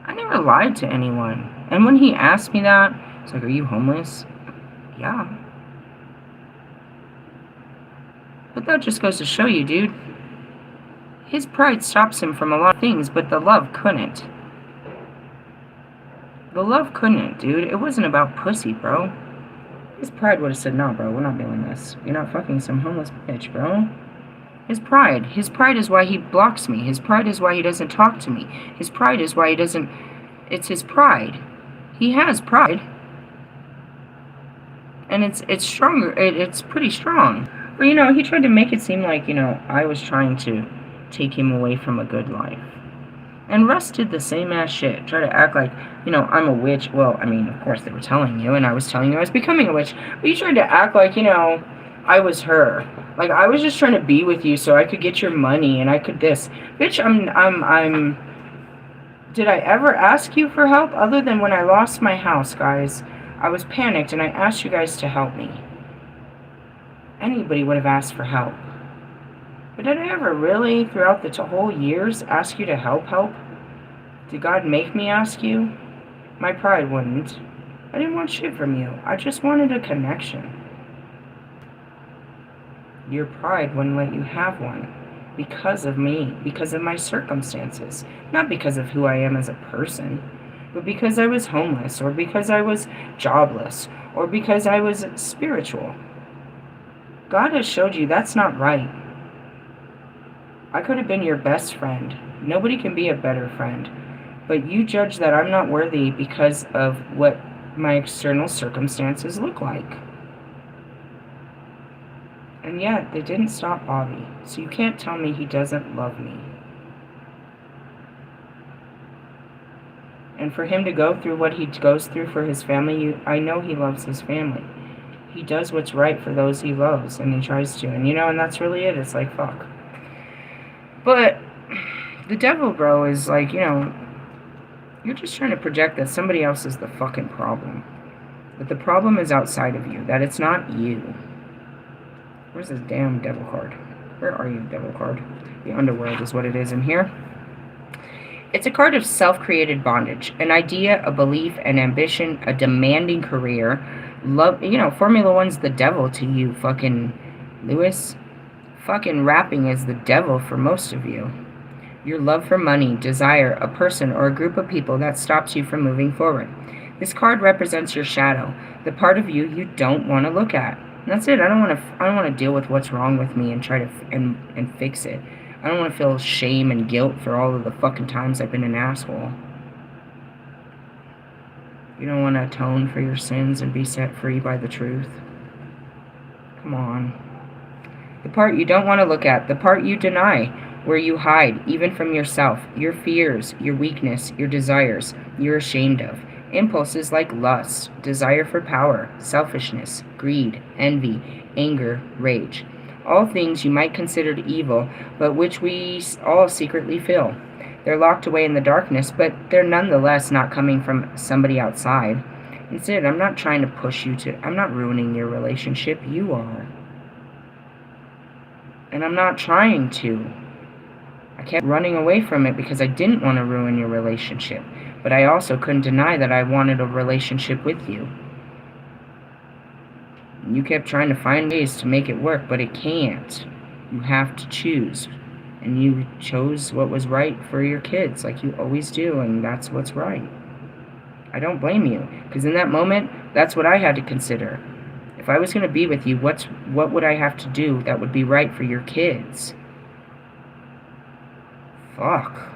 I never lied to anyone. And when he asked me that, it's like, are you homeless? Yeah. But that just goes to show you, dude. His pride stops him from a lot of things, but the love couldn't. The love couldn't, dude. It wasn't about pussy, bro. His pride would have said, no, bro, we're not doing this. You're not fucking some homeless bitch, bro. His pride. His pride is why he blocks me. His pride is why he doesn't talk to me. His pride is why he doesn't... It's his pride. He has pride. And it's stronger. It's pretty strong. But, you know, he tried to make it seem like, you know, I was trying to take him away from a good life. And Russ did the same ass shit. Try to act like, you know, I'm a witch. Well, I mean, of course they were telling you, and I was telling you I was becoming a witch. But you tried to act like, you know, I was her. Like, I was just trying to be with you so I could get your money and I could this. Bitch, I'm... Did I ever ask you for help? Other than when I lost my house, guys. I was panicked and I asked you guys to help me. Anybody would have asked for help. But did I ever really, throughout the whole years, ask you to help? Did God make me ask you? My pride wouldn't. I didn't want shit from you. I just wanted a connection. Your pride wouldn't let you have one. Because of me. Because of my circumstances. Not because of who I am as a person. But because I was homeless. Or because I was jobless. Or because I was spiritual. God has showed you that's not right. I could have been your best friend. Nobody can be a better friend. But you judge that I'm not worthy because of what my external circumstances look like. And yet, they didn't stop Bobby. So you can't tell me he doesn't love me. And for him to go through what he goes through for his family, I know he loves his family. He does what's right for those he loves, and he tries to. And, you know, and that's really it. It's like, fuck. But the devil, bro, is like, you know, you're just trying to project that somebody else is the fucking problem. That the problem is outside of you. That it's not you. Where's this damn devil card? Where are you, devil card? The underworld is what it is in here. It's a card of self-created bondage, an idea, a belief, an ambition, a demanding career. Love, Formula One's the devil to you, fucking Lewis. Fucking rapping is the devil for most of you. Your love for money, desire, a person, or a group of people that stops you from moving forward. This card represents your shadow, the part of you don't want to look at. And that's it. I don't want to deal with what's wrong with me and try to and fix it. I don't want to feel shame and guilt for all of the fucking times I've been an asshole. You don't want to atone for your sins and be set free by the truth. Come on. The part you don't want to look at, the part you deny, where you hide, even from yourself, your fears, your weakness, your desires, you're ashamed of. Impulses like lust, desire for power, selfishness, greed, envy, anger, rage. All things you might consider evil, but which we all secretly feel. They're locked away in the darkness, but they're nonetheless not coming from somebody outside. Instead, I'm not trying to push you to... I'm not ruining your relationship. You are. And I'm not trying to. I kept running away from it because I didn't want to ruin your relationship. But I also couldn't deny that I wanted a relationship with you. You kept trying to find ways to make it work, but it can't. You have to choose. And you chose what was right for your kids, like you always do, and that's what's right. I don't blame you, because in that moment, that's what I had to consider. If I was going to be with you, what would I have to do that would be right for your kids? Fuck.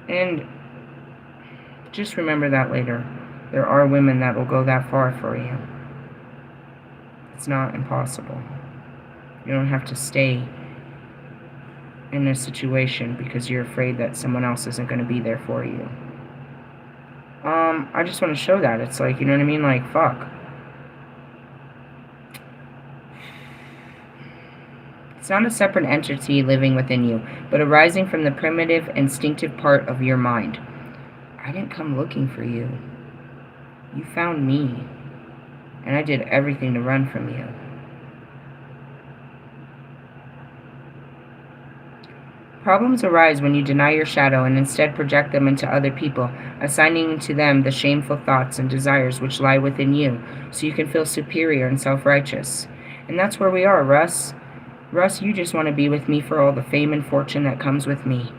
And just remember that later. There are women that will go that far for you. It's not impossible. You don't have to stay in a situation because you're afraid that someone else isn't going to be there for you. I just want to show that. It's like, you know what I mean? Like, fuck. It's not a separate entity living within you, but arising from the primitive, instinctive part of your mind. I didn't come looking for you. You found me, and I did everything to run from you. Problems arise when you deny your shadow and instead project them into other people, assigning to them the shameful thoughts and desires which lie within you, so you can feel superior and self-righteous. And that's where we are, Russ. Russ, you just want to be with me for all the fame and fortune that comes with me.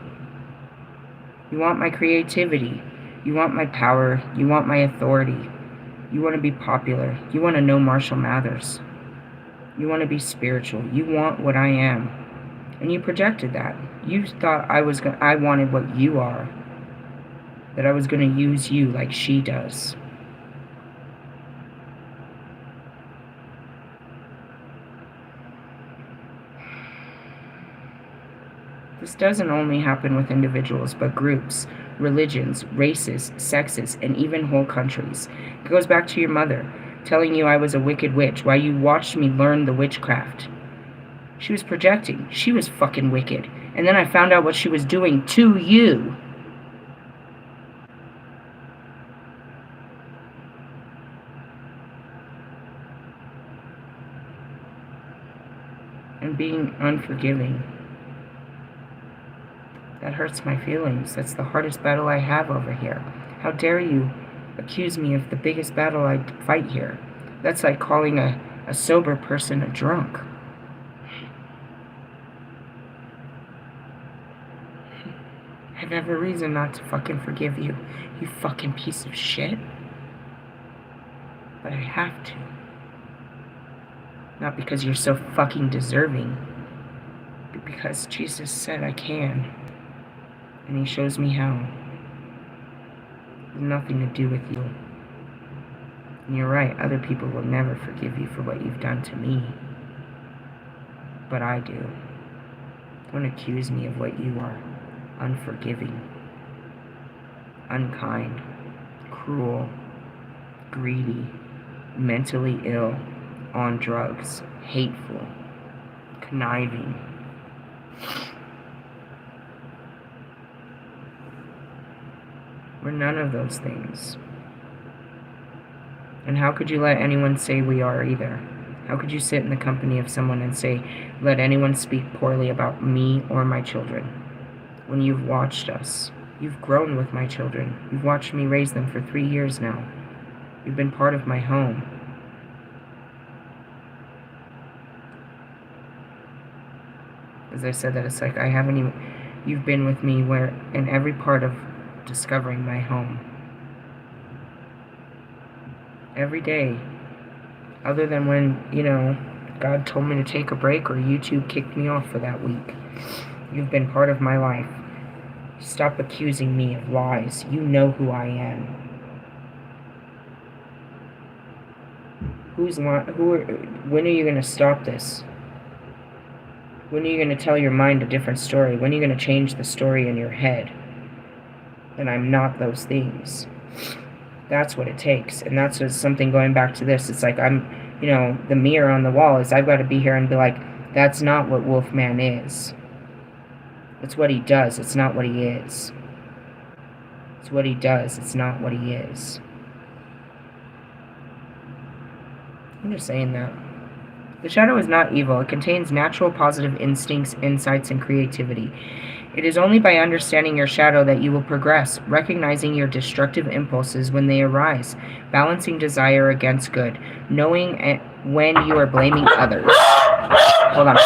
You want my creativity. You want my power. You want my authority. You want to be popular. You want to know Marshall Mathers. You want to be spiritual. You want what I am. And you projected that. You thought I wanted what you are. That I was going to use you like she does. This doesn't only happen with individuals, but groups, religions, races, sexes, and even whole countries. It goes back to your mother, telling you I was a wicked witch while you watched me learn the witchcraft. She was projecting. She was fucking wicked. And then I found out what she was doing to you. And being unforgiving. That hurts my feelings. That's the hardest battle I have over here. How dare you accuse me of the biggest battle I fight here? That's like calling a sober person a drunk. I have every reason not to fucking forgive you, you fucking piece of shit. But I have to. Not because you're so fucking deserving, but because Jesus said I can. And he shows me how. It has nothing to do with you. And you're right, other people will never forgive you for what you've done to me. But I do. Don't accuse me of what you are. Unforgiving. Unkind. Cruel. Greedy. Mentally ill. On drugs. Hateful. Conniving. We're none of those things. And how could you let anyone say we are either? How could you sit in the company of someone and say, let anyone speak poorly about me or my children? When you've watched us. You've grown with my children. You've watched me raise them for 3 years now. You've been part of my home. As I said that, it's like I haven't even... You've been with me where in every part of discovering my home. Every day. Other than when, you know, God told me to take a break or YouTube kicked me off for that week. You've been part of my life. Stop accusing me of lies. You know who I am. When are you going to stop this? When are you going to tell your mind a different story? When are you going to change the story in your head? And I'm not those things. That's what it takes. And that's just something going back to this. It's like I'm, you know, the mirror on the wall is I've got to be here and be like, that's not what Wolfman is. It's what he does. It's not what he is. It's what he does. It's not what he is. I'm just saying that. The shadow is not evil. It contains natural positive instincts, insights, and creativity. It is only by understanding your shadow that you will progress, recognizing your destructive impulses when they arise, balancing desire against good, knowing when you are blaming others. Hold on.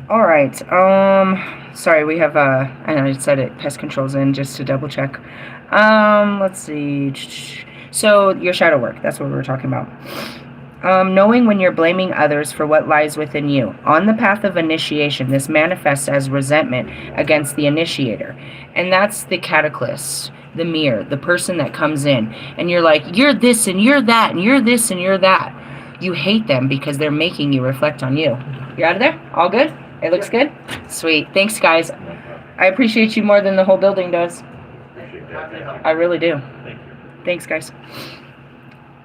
Alright, sorry, we have, I know I said it, pest control's in, just to double check. Let's see. So, your shadow work, that's what we were talking about. Knowing when you're blaming others for what lies within you. On the path of initiation, this manifests as resentment against the initiator. And that's the cataclysm, the mirror, the person that comes in. And you're like, you're this and you're that, and you're this and you're that. You hate them because they're making you reflect on you. You out of there? All good? It looks good? Sweet. Thanks, guys. I appreciate you more than the whole building does. I really do. Thanks, guys.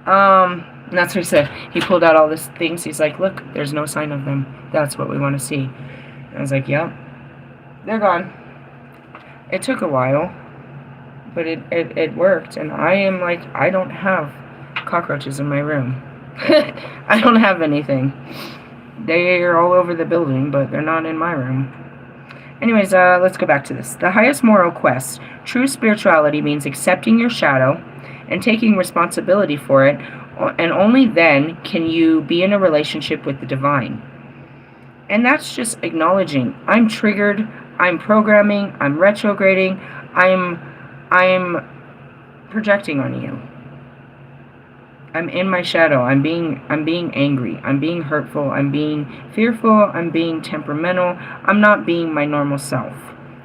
And that's what he said. He pulled out all these things. He's like, look, there's no sign of them. That's what we want to see. And I was like, yep. They're gone. It took a while, but it worked. And I am like, I don't have cockroaches in my room. I don't have anything. They're all over the building, but they're not in my room. Anyways, let's go back to this. The highest moral quest. True spirituality means accepting your shadow and taking responsibility for it, and only then can you be in a relationship with the divine. And that's just acknowledging, I'm triggered, I'm programming, I'm retrograding, I'm projecting on you. I'm in my shadow. I'm being angry. I'm being hurtful. I'm being fearful. I'm being temperamental. I'm not being my normal self.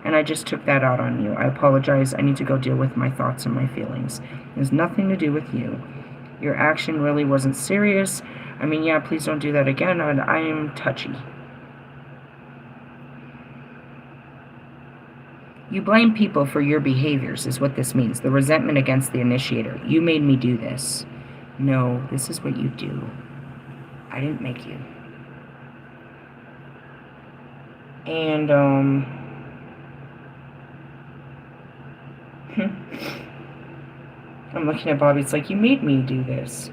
And I just took that out on you. I apologize. I need to go deal with my thoughts and my feelings. It has nothing to do with you. Your action really wasn't serious. I mean, yeah, please don't do that again. I am touchy. You blame people for your behaviors is what this means. The resentment against the initiator. You made me do this. No, this is what you do. I didn't make you. And, I'm looking at Bobby. It's like, you made me do this.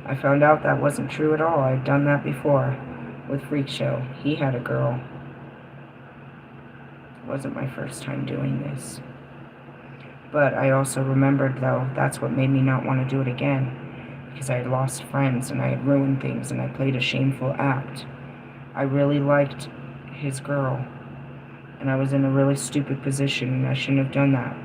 I found out that wasn't true at all. I've done that before with Freak Show. He had a girl. It wasn't my first time doing this. But I also remembered, though, that's what made me not want to do it again. because I had lost friends and I had ruined things and I played a shameful act. I really liked his girl, and I was in a really stupid position, and I shouldn't have done that.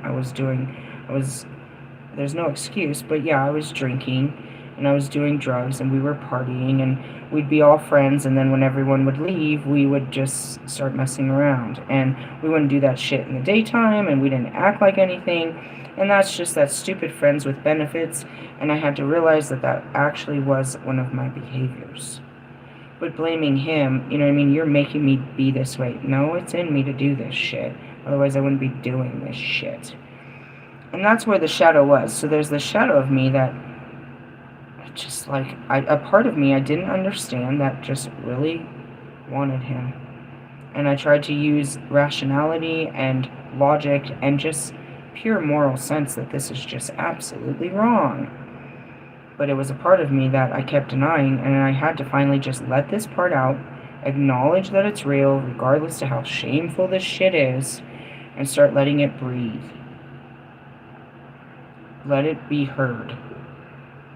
There's no excuse, but yeah, I was drinking, and I was doing drugs, and we were partying, and we'd be all friends, and then when everyone would leave, we would just start messing around, and we wouldn't do that shit in the daytime, and we didn't act like anything, and that's just that stupid friends with benefits, and I had to realize that that actually was one of my behaviors. But blaming him, you know what I mean, you're making me be this way. No, it's in me to do this shit. Otherwise, I wouldn't be doing this shit. And that's where the shadow was. So there's the shadow of me that just like, a part of me I didn't understand that just really wanted him. And I tried to use rationality and logic and just pure moral sense that this is just absolutely wrong. But it was a part of me that I kept denying, and I had to finally just let this part out, acknowledge that it's real, regardless to how shameful this shit is, and start letting it breathe. Let it be heard.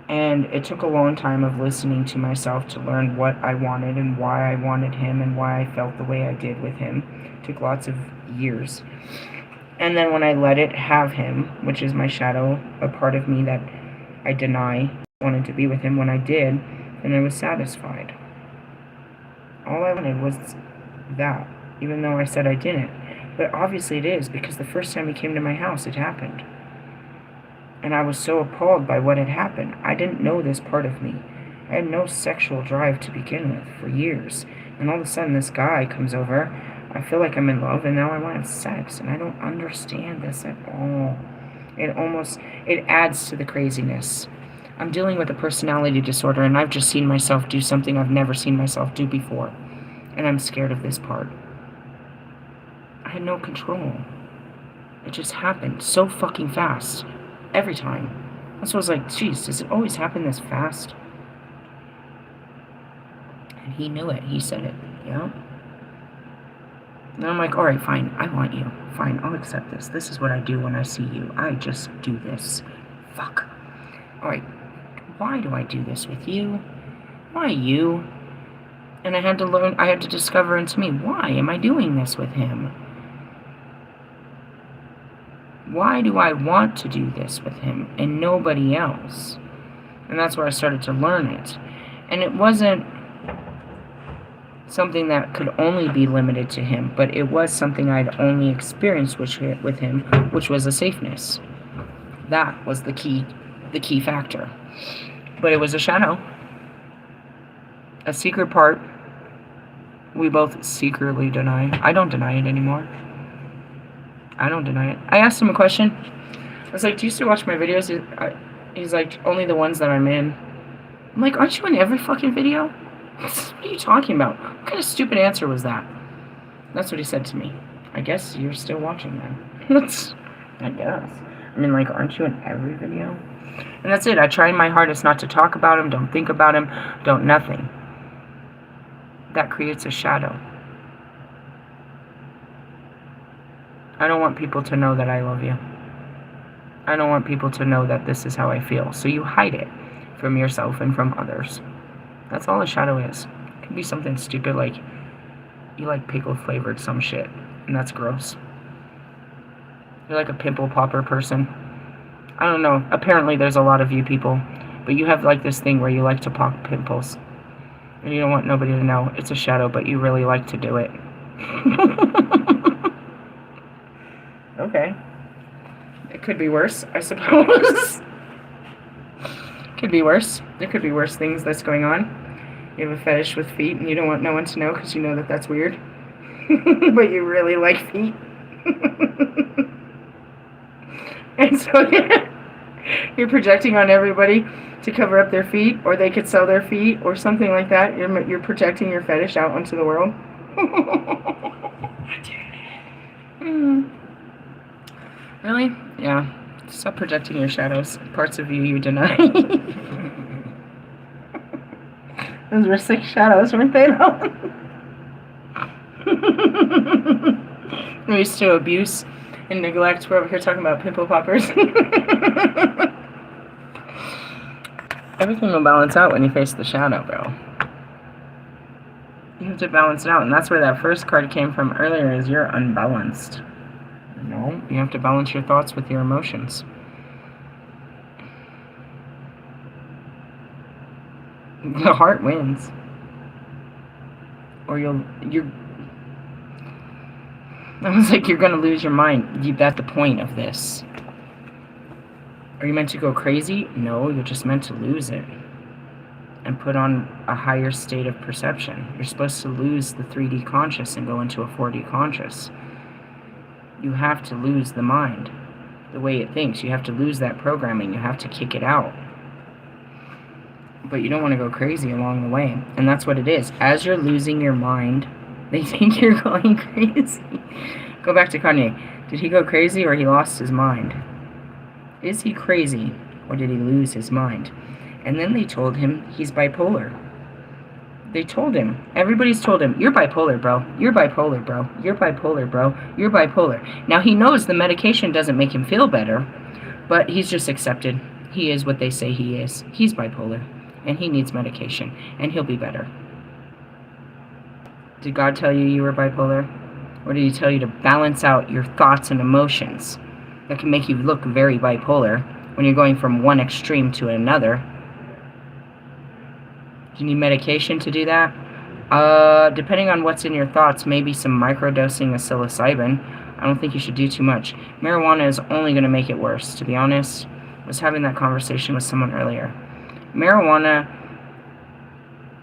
And it took a long time of listening to myself to learn what I wanted and why I wanted him and why I felt the way I did with him. It took lots of years. And then when I let it have him, which is my shadow, a part of me that I deny wanted to be with him, when I did, and I was satisfied. All I wanted was that, even though I said I didn't. But obviously it is, because the first time he came to my house, it happened. And I was so appalled by what had happened. I didn't know this part of me. I had no sexual drive to begin with for years. And all of a sudden this guy comes over, I feel like I'm in love, and now I want to have sex, and I don't understand this at all. It adds to the craziness. I'm dealing with a personality disorder, and I've just seen myself do something I've never seen myself do before. And I'm scared of this part. I had no control. It just happened so fucking fast. Every time. So I was like, geez, does it always happen this fast? And he knew it. He said it, yeah? And I'm like, alright, fine. I want you. Fine, I'll accept this. This is what I do when I see you. I just do this. Fuck. Alright. Why do I do this with you? Why you? And I had to discover into me, why am I doing this with him? Why do I want to do this with him and nobody else? And that's where I started to learn it. And it wasn't something that could only be limited to him, but it was something I'd only experienced with him, which was a safeness. That was the key factor. But it was a shadow. A secret part we both secretly deny. I don't deny it anymore. I don't deny it. I asked him a question. I was like, do you still watch my videos? He's like, only the ones that I'm in. I'm like, aren't you in every fucking video? What are you talking about? What kind of stupid answer was that? That's what he said to me. I guess you're still watching them. I guess. I mean, like, aren't you in every video? And that's it. I tried my hardest not to talk about him, don't think about him, don't nothing. That creates a shadow. I don't want people to know that I love you. I don't want people to know that this is how I feel. So you hide it from yourself and from others. That's all a shadow is. It can be something stupid like you like pickle flavored some shit, and that's gross. You're like a pimple popper person. I don't know. Apparently there's a lot of you people, but you have like this thing where you like to pop pimples. And you don't want nobody to know. It's a shadow, but you really like to do it. Okay. It could be worse, I suppose. Could be worse. There could be worse things that's going on. You have a fetish with feet and you don't want no one to know because you know that that's weird. But you really like feet. And so you're projecting on everybody to cover up their feet, or they could sell their feet or something like that. You're projecting your fetish out onto the world. Really? Yeah. Stop projecting your shadows. Parts of you deny. Those were 6 shadows, weren't they? We used to abuse and neglect. We're over here talking about pimple poppers. Everything will balance out when you face the shadow, bro. You have to balance it out, and that's where that first card came from earlier, is you're unbalanced. No, you have to balance your thoughts with your emotions. The heart wins. Or you're I was like, you're gonna lose your mind. That's the point of this. Are you meant to go crazy? No, you're just meant to lose it. And put on a higher state of perception. You're supposed to lose the 3D conscious and go into a 4D conscious. You have to lose the mind, the way it thinks. You have to lose that programming. You have to kick it out. But you don't want to go crazy along the way. And that's what it is. As you're losing your mind, they think you're going crazy. Go back to Kanye. Did he go crazy or he lost his mind? Is he crazy or did he lose his mind? And then they told him he's bipolar. They told him. Everybody's told him, you're bipolar, bro. You're bipolar, bro. You're bipolar, bro. You're bipolar. Now, he knows the medication doesn't make him feel better, but he's just accepted. He is what they say he is. He's bipolar, and he needs medication, and he'll be better. Did God tell you you were bipolar? Or did he tell you to balance out your thoughts and emotions that can make you look very bipolar when you're going from one extreme to another? Do you need medication to do that? Depending on what's in your thoughts, maybe some microdosing of psilocybin. I don't think you should do too much. Marijuana is only going to make it worse, to be honest. I was having that conversation with someone earlier. Marijuana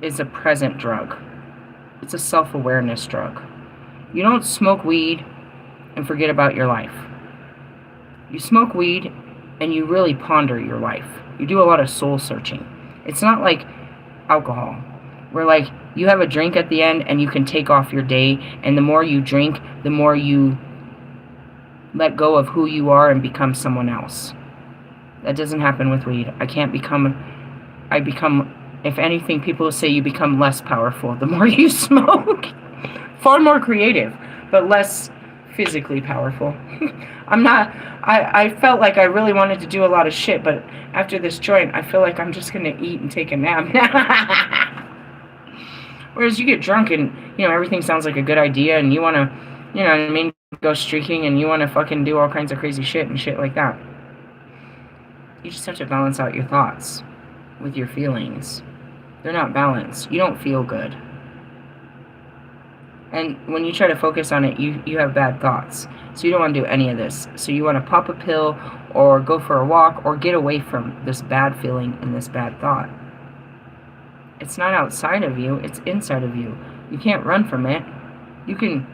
is a present drug. It's a self-awareness drug. You don't smoke weed and forget about your life. You smoke weed and you really ponder your life. You do a lot of soul searching. It's not like alcohol, where like you have a drink at the end and you can take off your day, and the more you drink, the more you let go of who you are and become someone else. That doesn't happen with weed. I become, if anything, people say you become less powerful the more you smoke. Far more creative, but less physically powerful. I felt like I really wanted to do a lot of shit, but after this joint, I feel like I'm just going to eat and take a nap. Whereas you get drunk and, everything sounds like a good idea, and you want to, go streaking, and you want to fucking do all kinds of crazy shit and shit like that. You just have to balance out your thoughts with your feelings. They're not balanced. You don't feel good. And when you try to focus on it, you have bad thoughts. So you don't want to do any of this. So you want to pop a pill or go for a walk or get away from this bad feeling and this bad thought. It's not outside of you, it's inside of you. You can't run from it. You can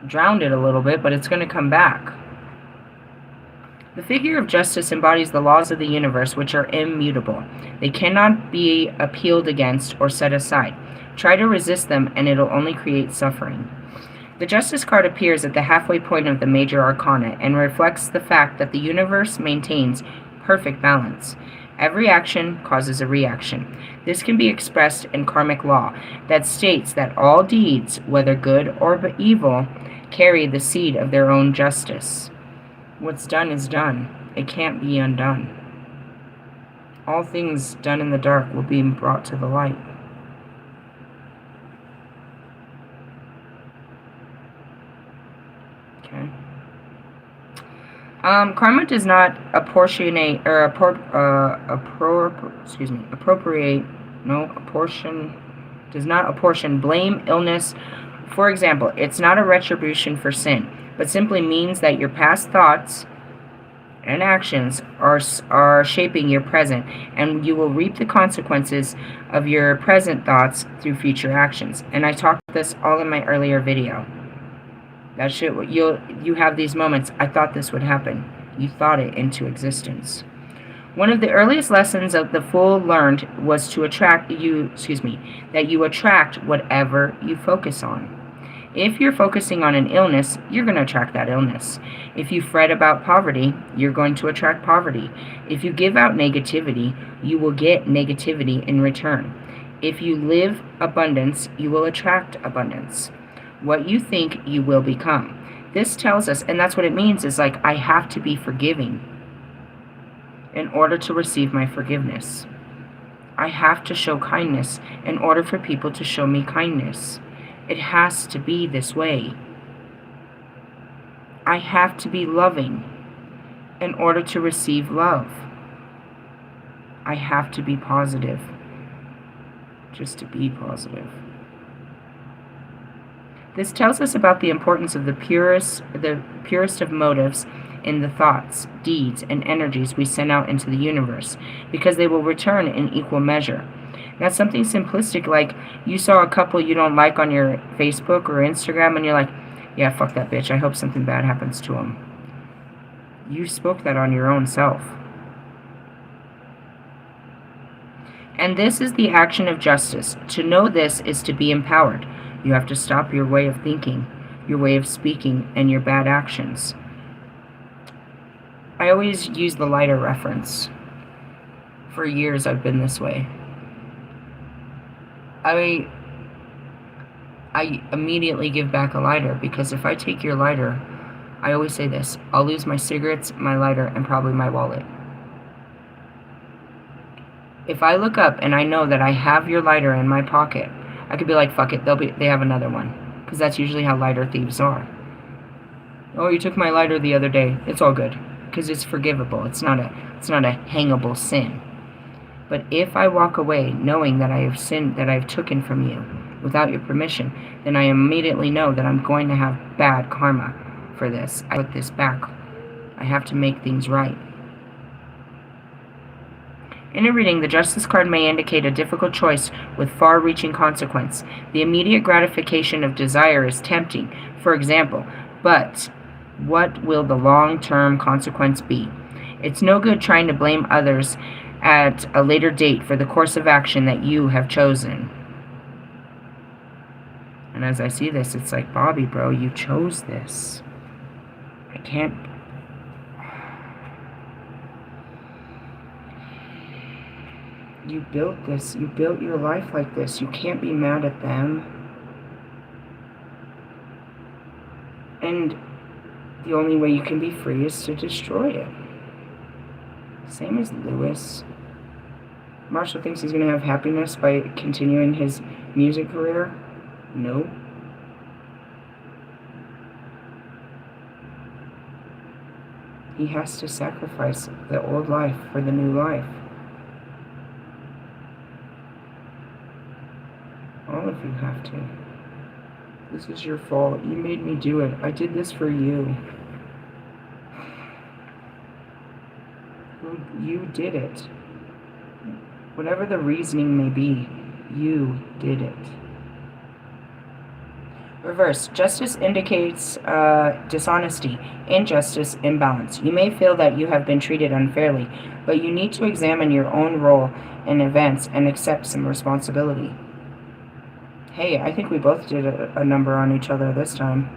drown it a little bit, but it's going to come back. The figure of justice embodies the laws of the universe, which are immutable. They cannot be appealed against or set aside. Try to resist them, and it'll only create suffering. The Justice card appears at the halfway point of the major arcana and reflects the fact that the universe maintains perfect balance. Every action causes a reaction. This can be expressed in karmic law that states that all deeds, whether good or evil, carry the seed of their own justice. What's done is done. It can't be undone. All things done in the dark will be brought to the light. Okay. Karma does not apportionate or does not apportion blame, illness. For example, it's not a retribution for sin, but simply means that your past thoughts and actions are shaping your present, and you will reap the consequences of your present thoughts through future actions. And I talked this all in my earlier video. That shit, you have these moments, I thought this would happen. You thought it into existence. One of the earliest lessons of the Fool learned was to that you attract whatever you focus on. If you're focusing on an illness, you're going to attract that illness. If you fret about poverty, you're going to attract poverty. If you give out negativity, you will get negativity in return. If you live abundance, you will attract abundance. What you think, you will become. This tells us, and that's what it means, is like, I have to be forgiving in order to receive my forgiveness. I have to show kindness in order for people to show me kindness. It has to be this way. I have to be loving in order to receive love. I have to be positive just to be positive. This tells us about the importance of the purest of motives in the thoughts, deeds, and energies we send out into the universe, because they will return in equal measure. Now, something simplistic like you saw a couple you don't like on your Facebook or Instagram, and you're like, yeah, fuck that bitch, I hope something bad happens to him. You spoke that on your own self. And this is the action of justice. To know this is to be empowered. You have to stop your way of thinking, your way of speaking, and your bad actions. I always use the lighter reference. For years I've been this way. I immediately give back a lighter, because if I take your lighter, I always say this, I'll lose my cigarettes, my lighter, and probably my wallet. If I look up and I know that I have your lighter in my pocket, I could be like, fuck it, they have another one. Because that's usually how lighter thieves are. Oh, you took my lighter the other day. It's all good. Because it's forgivable. It's not a hangable sin. But if I walk away knowing that I have sinned, that I have taken from you without your permission, then I immediately know that I'm going to have bad karma for this. I put this back. I have to make things right. In a reading, the Justice card may indicate a difficult choice with far-reaching consequence. The immediate gratification of desire is tempting, for example, but what will the long-term consequence be? It's no good trying to blame others at a later date for the course of action that you have chosen. And as I see this, it's like, Bobby, bro, you chose this. I can't... You built this. You built your life like this. You can't be mad at them. And the only way you can be free is to destroy it. Same as Lewis. Marshall thinks he's going to have happiness by continuing his music career. No. He has to sacrifice the old life for the new life. All of you have to. This is your fault. You made me do it. I did this for you. You did it. Whatever the reasoning may be, you did it. Reverse. Justice indicates dishonesty. Injustice, imbalance. You may feel that you have been treated unfairly, but you need to examine your own role in events and accept some responsibility. Hey, I think we both did a number on each other this time.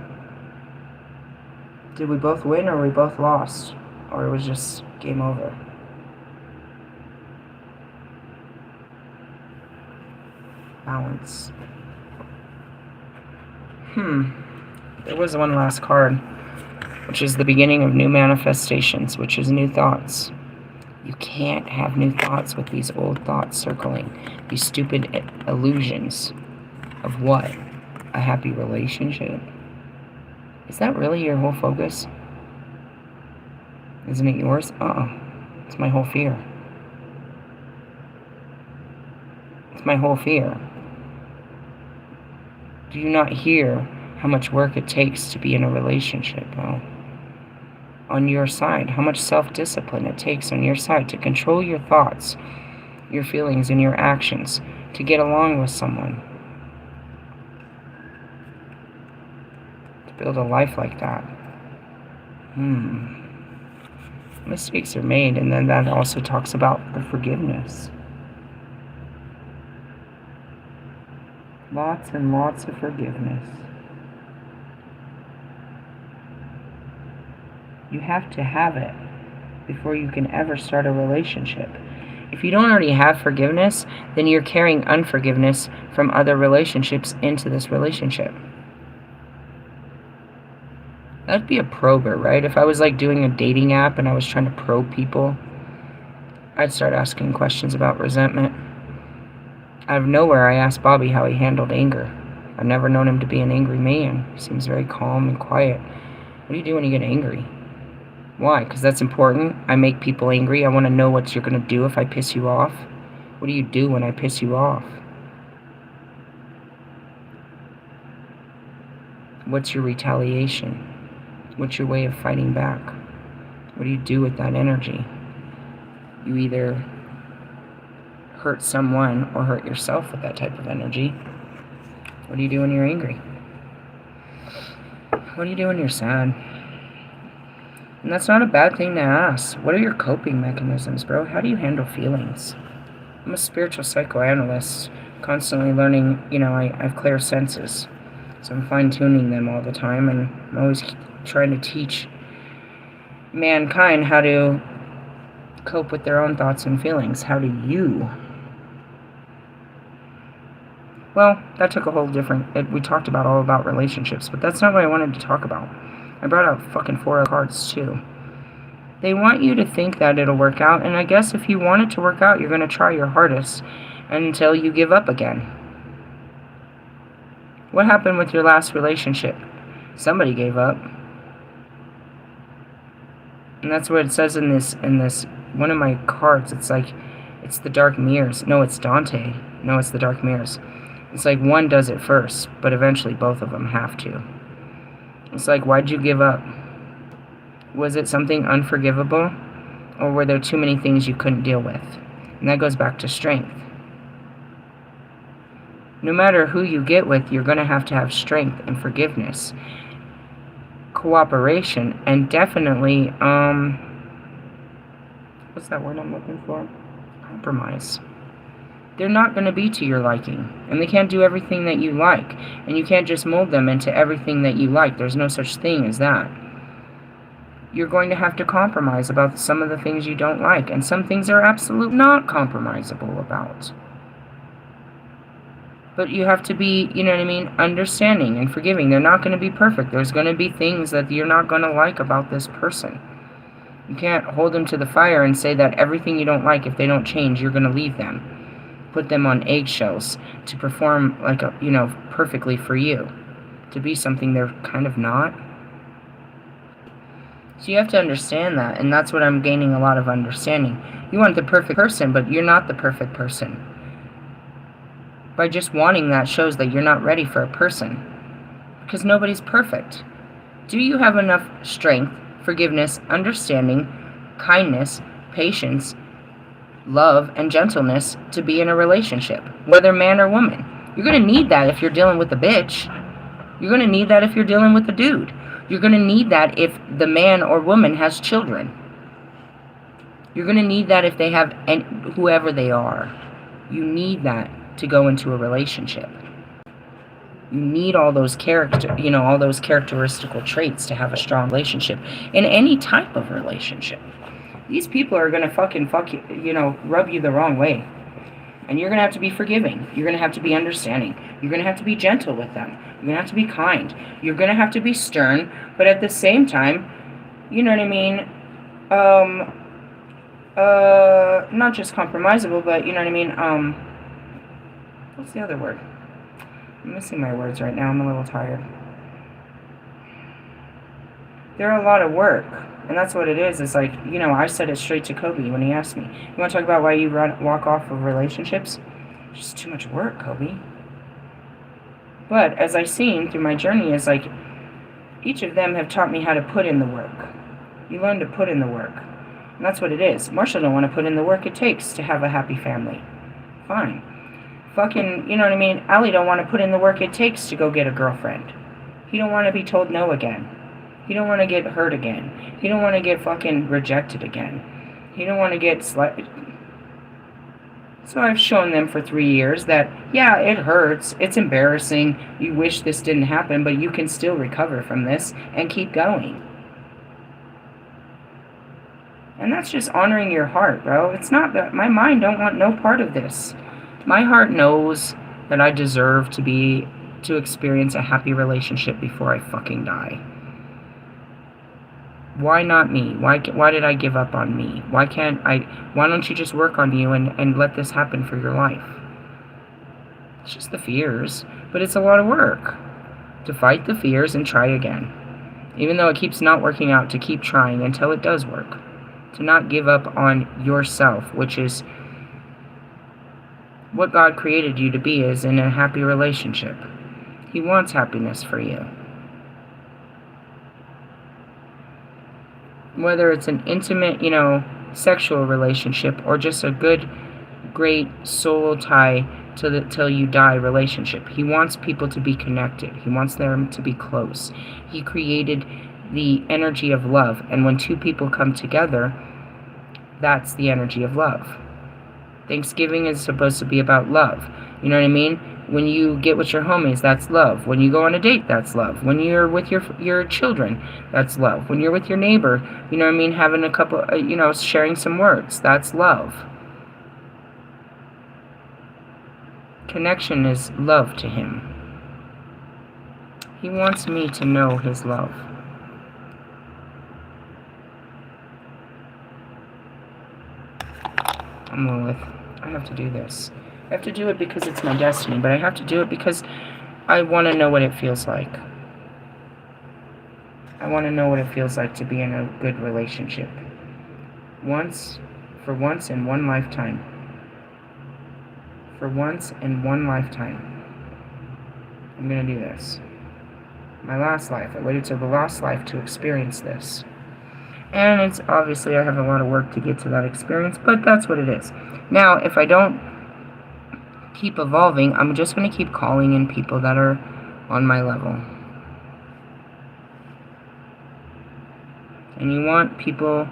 Did we both win, or we both lost? Or it was just game over? Balance. There was one last card, which is the beginning of new manifestations, which is new thoughts. You can't have new thoughts with these old thoughts circling. These stupid illusions. Of what? A happy relationship? Is that really your whole focus? Isn't it yours? It's my whole fear. It's my whole fear. Do you not hear how much work it takes to be in a relationship, bro? On your side, how much self-discipline it takes on your side to control your thoughts, your feelings, and your actions to get along with someone. Build a life like that. Mistakes are made, and then that also talks about the forgiveness. Lots and lots of forgiveness. You have to have it before you can ever start a relationship. If you don't already have forgiveness, then you're carrying unforgiveness from other relationships into this relationship. That'd be a prober, right? If I was like doing a dating app and I was trying to probe people, I'd start asking questions about resentment. Out of nowhere, I asked Bobby how he handled anger. I've never known him to be an angry man. He seems very calm and quiet. What do you do when you get angry? Why? Because that's important. I make people angry. I want to know what you're going to do if I piss you off. What do you do when I piss you off? What's your retaliation? What's your way of fighting back? What do you do with that energy? You either hurt someone or hurt yourself with that type of energy. What do you do when you're angry? What do you do when you're sad? And that's not a bad thing to ask. What are your coping mechanisms, bro? How do you handle feelings? I'm a spiritual psychoanalyst, constantly learning, I have clear senses. So I'm fine-tuning them all the time, and I'm always trying to teach mankind how to cope with their own thoughts and feelings. How do you? Well, that took a whole different... we talked all about relationships, but that's not what I wanted to talk about. I brought out fucking 4 cards, too. They want you to think that it'll work out, and I guess if you want it to work out, you're going to try your hardest until you give up again. What happened with your last relationship? Somebody gave up. And that's what it says in this one of my cards. It's like, it's the dark mirrors. No, it's Dante. No, it's the dark mirrors. It's like one does it first, but eventually both of them have to. It's like, why'd you give up? Was it something unforgivable? Or were there too many things you couldn't deal with? And that goes back to strength. No matter who you get with, you're going to have strength and forgiveness, cooperation, and definitely, what's that word I'm looking for? Compromise. They're not going to be to your liking, and they can't do everything that you like, and you can't just mold them into everything that you like. There's no such thing as that. You're going to have to compromise about some of the things you don't like, and some things are absolutely not compromisable about. But you have to be, understanding and forgiving. They're not going to be perfect. There's going to be things that you're not going to like about this person. You can't hold them to the fire and say that everything you don't like, if they don't change, you're going to leave them. Put them on eggshells to perform perfectly for you. To be something they're kind of not. So you have to understand that, and that's what I'm gaining a lot of understanding. You want the perfect person, but you're not the perfect person. By just wanting that shows that you're not ready for a person. Because nobody's perfect. Do you have enough strength, forgiveness, understanding, kindness, patience, love, and gentleness to be in a relationship, whether man or woman? You're going to need that if you're dealing with a bitch. You're going to need that if you're dealing with a dude. You're going to need that if the man or woman has children. You're going to need that if they have whoever they are. You need that to go into a relationship. You need all those characteristical traits to have a strong relationship in any type of relationship. These people are going to rub you the wrong way. And you're going to have to be forgiving. You're going to have to be understanding. You're going to have to be gentle with them. You're going to have to be kind. You're going to have to be stern. But at the same time, not just compromisable, but what's the other word? I'm missing my words right now. I'm a little tired. They're a lot of work. And that's what it is. It's like, I said it straight to Kobe when he asked me, you want to talk about why you walk off of relationships? It's just too much work, Kobe. But as I've seen through my journey, is like, each of them have taught me how to put in the work. You learn to put in the work. And that's what it is. Marshall don't want to put in the work it takes to have a happy family. Fine. Fucking, Ali don't want to put in the work it takes to go get a girlfriend. He don't want to be told no again. He don't want to get hurt again. He don't want to get fucking rejected again. He don't want to get So I've shown them for 3 years that, yeah, it hurts. It's embarrassing. You wish this didn't happen, but you can still recover from this and keep going. And that's just honoring your heart, bro. It's not that my mind don't want no part of this. My heart knows that I deserve to experience a happy relationship before I fucking die. Why not me? Why did I give up on me? Why don't you just work on you and let this happen for your life? It's just the fears, but it's a lot of work to fight the fears and try again. Even though it keeps not working out, to keep trying until it does work. To not give up on yourself, which is what God created you to be, is in a happy relationship. He wants happiness for you. Whether it's an intimate, sexual relationship, or just a good, great soul tie till you die relationship. He wants people to be connected. He wants them to be close. He created the energy of love, and when two people come together, that's the energy of love. Thanksgiving is supposed to be about love. You know what I mean? When you get with your homies, that's love. When you go on a date, that's love. When you're with your children, that's love. When you're with your neighbor, you know what I mean, having a couple, sharing some words, that's love. Connection is love to him. He wants me to know his love. I'm Lilith. I have to do this. I have to do it because it's my destiny, but I have to do it because I want to know what it feels like. I want to know what it feels like to be in a good relationship. For once in one lifetime. For once in one lifetime. I'm going to do this. My last life. I waited till the last life to experience this. And it's obviously I have a lot of work to get to that experience, but that's what it is. Now, if I don't keep evolving, I'm just going to keep calling in people that are on my level. And you want people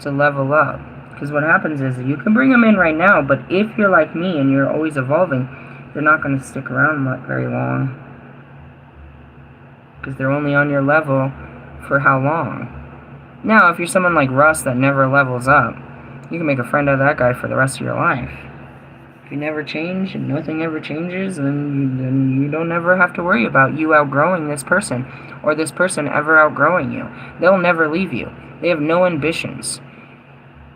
to level up. Because what happens is you can bring them in right now, but if you're like me and you're always evolving, they're not going to stick around very long. Because they're only on your level for how long? Now, if you're someone like Russ that never levels up, you can make a friend out of that guy for the rest of your life. If you never change and nothing ever changes, then you don't ever have to worry about you outgrowing this person or this person ever outgrowing you. They'll never leave you. They have no ambitions.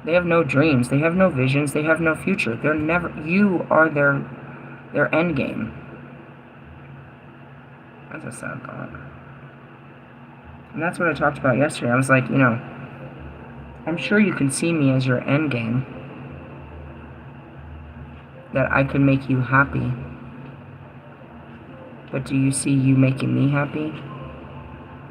They have no dreams. They have no visions. They have no future. You are their end game. That's a sad thought. And that's what I talked about yesterday. I was like, I'm sure you can see me as your end game. That I could make you happy. But do you see you making me happy?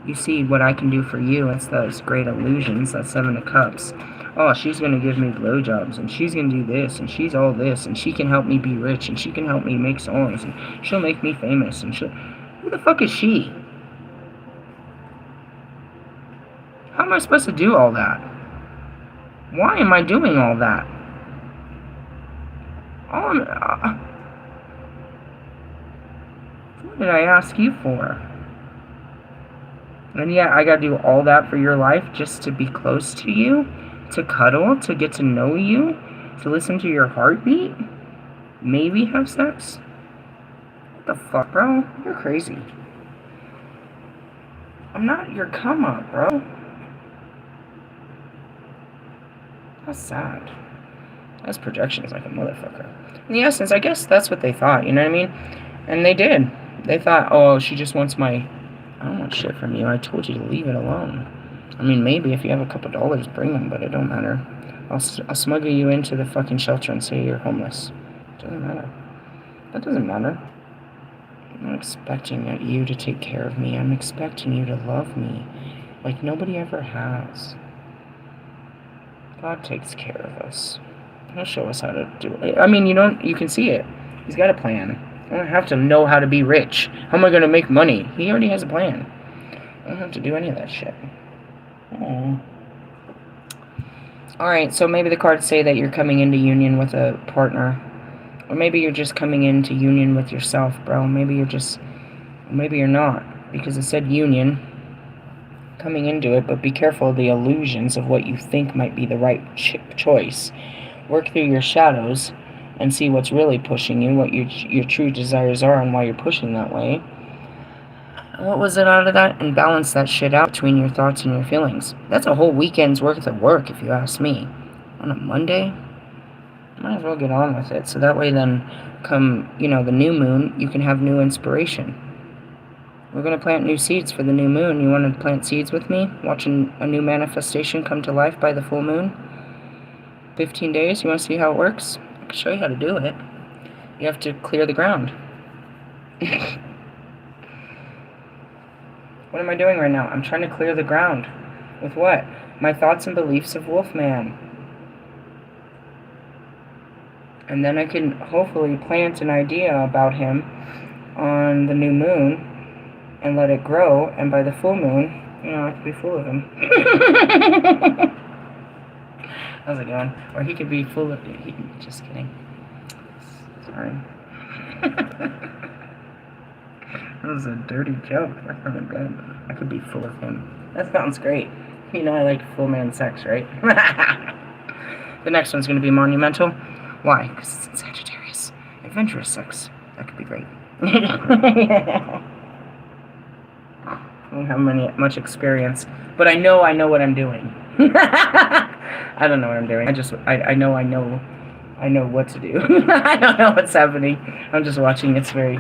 You see what I can do for you. It's those great illusions, that Seven of Cups. Oh, she's going to give me blowjobs, and she's going to do this, and she's all this, and she can help me be rich, and she can help me make songs, and she'll make me famous, and who the fuck is she? How am I supposed to do all that? Why am I doing all that? What did I ask you for? And yet I gotta do all that for your life just to be close to you? To cuddle? To get to know you? To listen to your heartbeat? Maybe have sex? What the fuck, bro? You're crazy. I'm not your come up, bro. That's sad. That's projections like a motherfucker. In the essence, I guess that's what they thought, you know what I mean? And they did. They thought, oh, she just wants I don't want shit from you. I told you to leave it alone. I mean, maybe if you have a couple dollars, bring them, but it don't matter. I'll smuggle you into the fucking shelter and say you're homeless. It doesn't matter. That doesn't matter. I'm not expecting you to take care of me. I'm expecting you to love me like nobody ever has. God takes care of us. He'll show us how to do it. I mean, you can see it. He's got a plan. I don't have to know how to be rich. How am I going to make money? He already has a plan. I don't have to do any of that shit. Aww. Alright, so maybe the cards say that you're coming into union with a partner. Or maybe you're just coming into union with yourself, bro. Maybe you're not. Because it said union. Coming into it, but be careful of the illusions of what you think might be the right choice. Work through your shadows and see what's really pushing you, what your true desires are, and why you're pushing that way. And what was it out of that? And balance that shit out between your thoughts and your feelings. That's a whole weekend's worth of work, if you ask me. On a Monday? Might as well get on with it. So that way then, come, the new moon, you can have new inspiration. We're going to plant new seeds for the new moon. You want to plant seeds with me? Watching a new manifestation come to life by the full moon? 15 days? You want to see how it works? I can show you how to do it. You have to clear the ground. What am I doing right now? I'm trying to clear the ground. With what? My thoughts and beliefs of Wolfman. And then I can hopefully plant an idea about him on the new moon and let it grow, and by the full moon, I could be full of him. How's it going? Or he could be full of... just kidding. Sorry. That was a dirty joke. That's not good. I could be full of him. That sounds great. I like full man sex, right? The next one's going to be monumental. Why? Because it's in Sagittarius. Adventurous sex. That could be great. Yeah. I don't have much experience, but I know what I'm doing. I don't know what I'm doing. I know what to do. I don't know what's happening. I'm just watching. It's very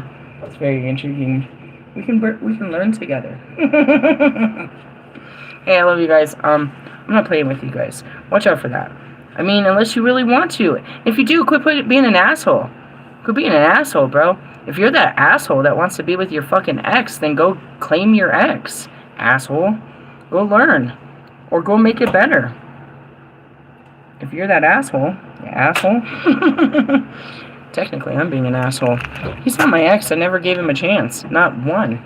intriguing. We can learn together. Hey, I love you guys. I'm not playing with you guys. Watch out for that. I mean, unless you really want to. If you do, quit being an asshole. Quit being an asshole, bro. If you're that asshole that wants to be with your fucking ex, then go claim your ex, asshole. Go learn. Or go make it better. If you're that asshole, you asshole. Technically, I'm being an asshole. He's not my ex. I never gave him a chance. Not one.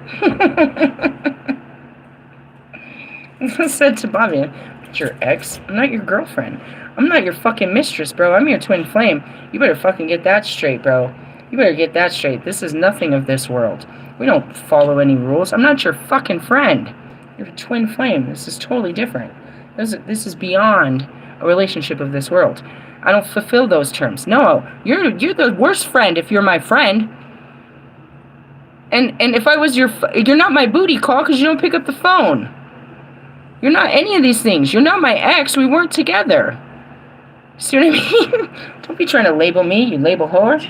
I said to Bobby, I'm not your ex. I'm not your girlfriend. I'm not your fucking mistress, bro. I'm your twin flame. You better fucking get that straight, bro. You better get that straight. This is nothing of this world. We don't follow any rules. I'm not your fucking friend. You're a twin flame. This is totally different. This is beyond a relationship of this world. I don't fulfill those terms. No, you're the worst friend if you're my friend. And if I was you're not my booty call because you don't pick up the phone. You're not any of these things. You're not my ex. We weren't together. See what I mean? Don't be trying to label me, you label whore.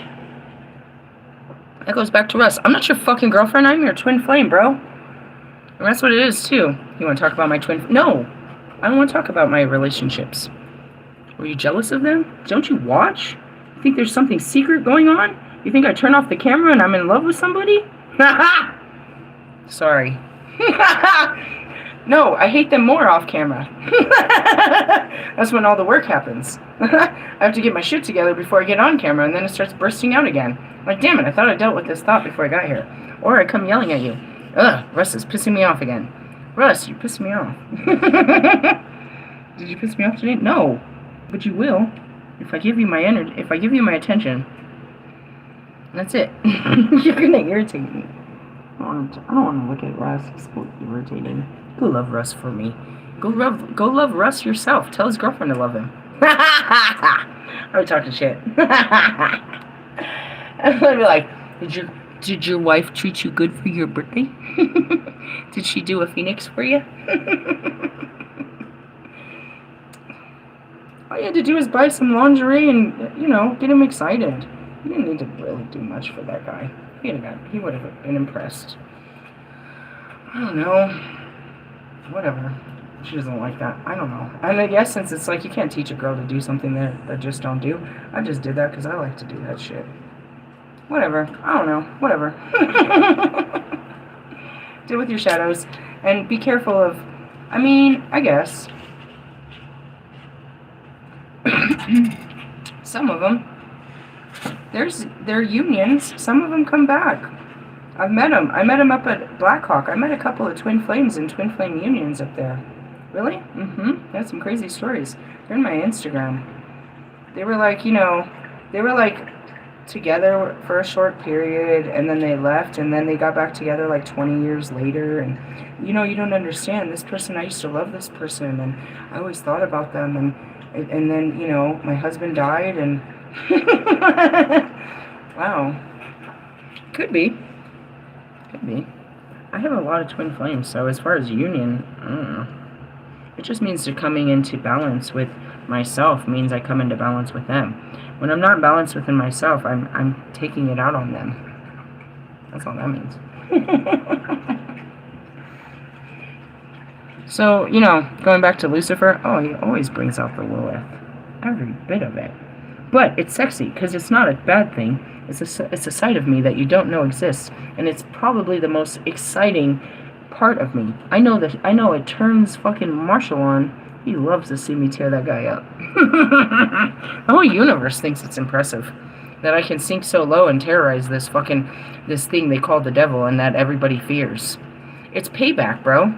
That goes back to us. I'm not your fucking girlfriend. I'm your twin flame, bro. And that's what it is, too. You want to talk about my twin... No. I don't want to talk about my relationships. Were you jealous of them? Don't you watch? You think there's something secret going on? You think I turn off the camera and I'm in love with somebody? Sorry. No, I hate them more off camera. That's when all the work happens. I have to get my shit together before I get on camera, and then it starts bursting out again. Like, damn it, I thought I dealt with this thought before I got here. Or I come yelling at you. Ugh, Russ is pissing me off again. Russ, you pissed me off. Did you piss me off today? No. But you will. If I give you my energy, if I give you my attention. That's it. You're gonna irritate me. I don't want to look at Russ. He's so irritating. Go love Russ for me. Go love Russ yourself. Tell his girlfriend to love him. I'm talking shit. I'm gonna be like, did your wife treat you good for your birthday? Did she do a phoenix for you? All you had to do was buy some lingerie and, get him excited. You didn't need to really do much for that guy. He would have been impressed. I don't know. Whatever. She doesn't like that. I don't know. And I guess since it's like you can't teach a girl to do something that just don't do, I just did that because I like to do that shit. Whatever. I don't know. Whatever. Deal with your shadows. And be careful of... I guess. Some of them. They're unions. Some of them come back. I've met them. I met them up at Blackhawk. I met a couple of twin flames and twin flame unions up there. Really? Mm-hmm. They had some crazy stories. They're in my Instagram. They were like, together for a short period, and then they left, and then they got back together like 20 years later, and, you don't understand. This person, I used to love this person, and I always thought about them, and then, my husband died, and... Wow. Could be. I have a lot of twin flames, so as far as union, I don't know. It just means they're coming into balance with myself, means I come into balance with them. When I'm not balanced within myself, I'm taking it out on them. That's all that means. So, you know, going back to Lucifer, oh, he always brings out the Lilith. Every bit of it. But it's sexy, because it's not a bad thing. It's a side of me that you don't know exists. And it's probably the most exciting part of me. I know it turns fucking Marshall on. He loves to see me tear that guy up. The whole universe thinks it's impressive that I can sink so low and terrorize this thing they call the devil and that everybody fears. It's payback, bro.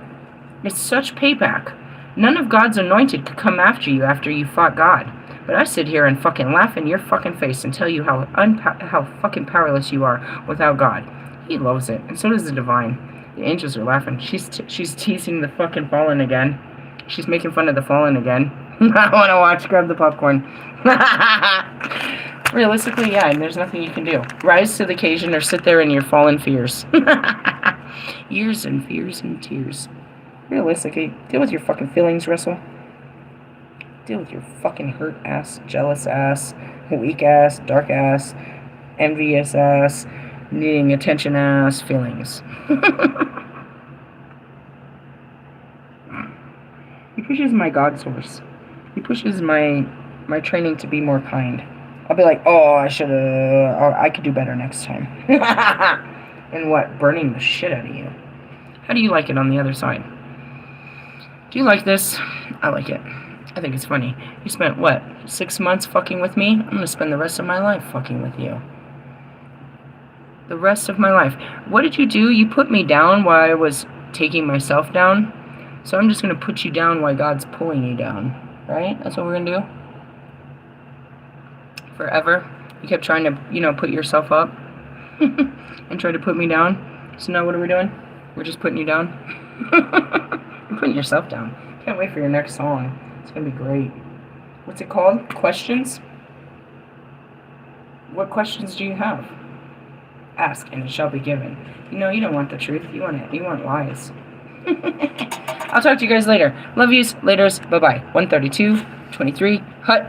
It's such payback. None of God's anointed could come after you after you fought God. But I sit here and fucking laugh in your fucking face and tell you how fucking powerless you are without God. He loves it, and so does the divine. The angels are laughing. She's teasing the fucking fallen again. She's making fun of the fallen again. I want to watch. Grab the popcorn. Realistically, yeah, and there's nothing you can do. Rise to the occasion or sit there in your fallen fears. Years and fears and tears. Realistically, deal with your fucking feelings, Russell. Deal with your fucking hurt ass, jealous ass, weak ass, dark ass, envious ass, needing attention ass feelings. He pushes my God source. He pushes my training to be more kind. I'll be like, oh, I could do better next time. And what? Burning the shit out of you. How do you like it on the other side? Do you like this? I like it. I think it's funny. You spent, what, 6 months fucking with me? I'm gonna spend the rest of my life fucking with you. The rest of my life. What did you do? You put me down while I was taking myself down. So I'm just gonna put you down while God's pulling you down. Right? That's what we're gonna do? Forever. You kept trying to, you know, put yourself up. And try to put me down. So now what are we doing? We're just putting you down. You're putting yourself down. Can't wait for your next song. It's gonna be great. What's it called? Questions? What questions do you have? Ask and it shall be given. You know, you don't want the truth. You want lies. I'll talk to you guys later. Love yous. Laters. Bye-bye. 132, 23. Hut.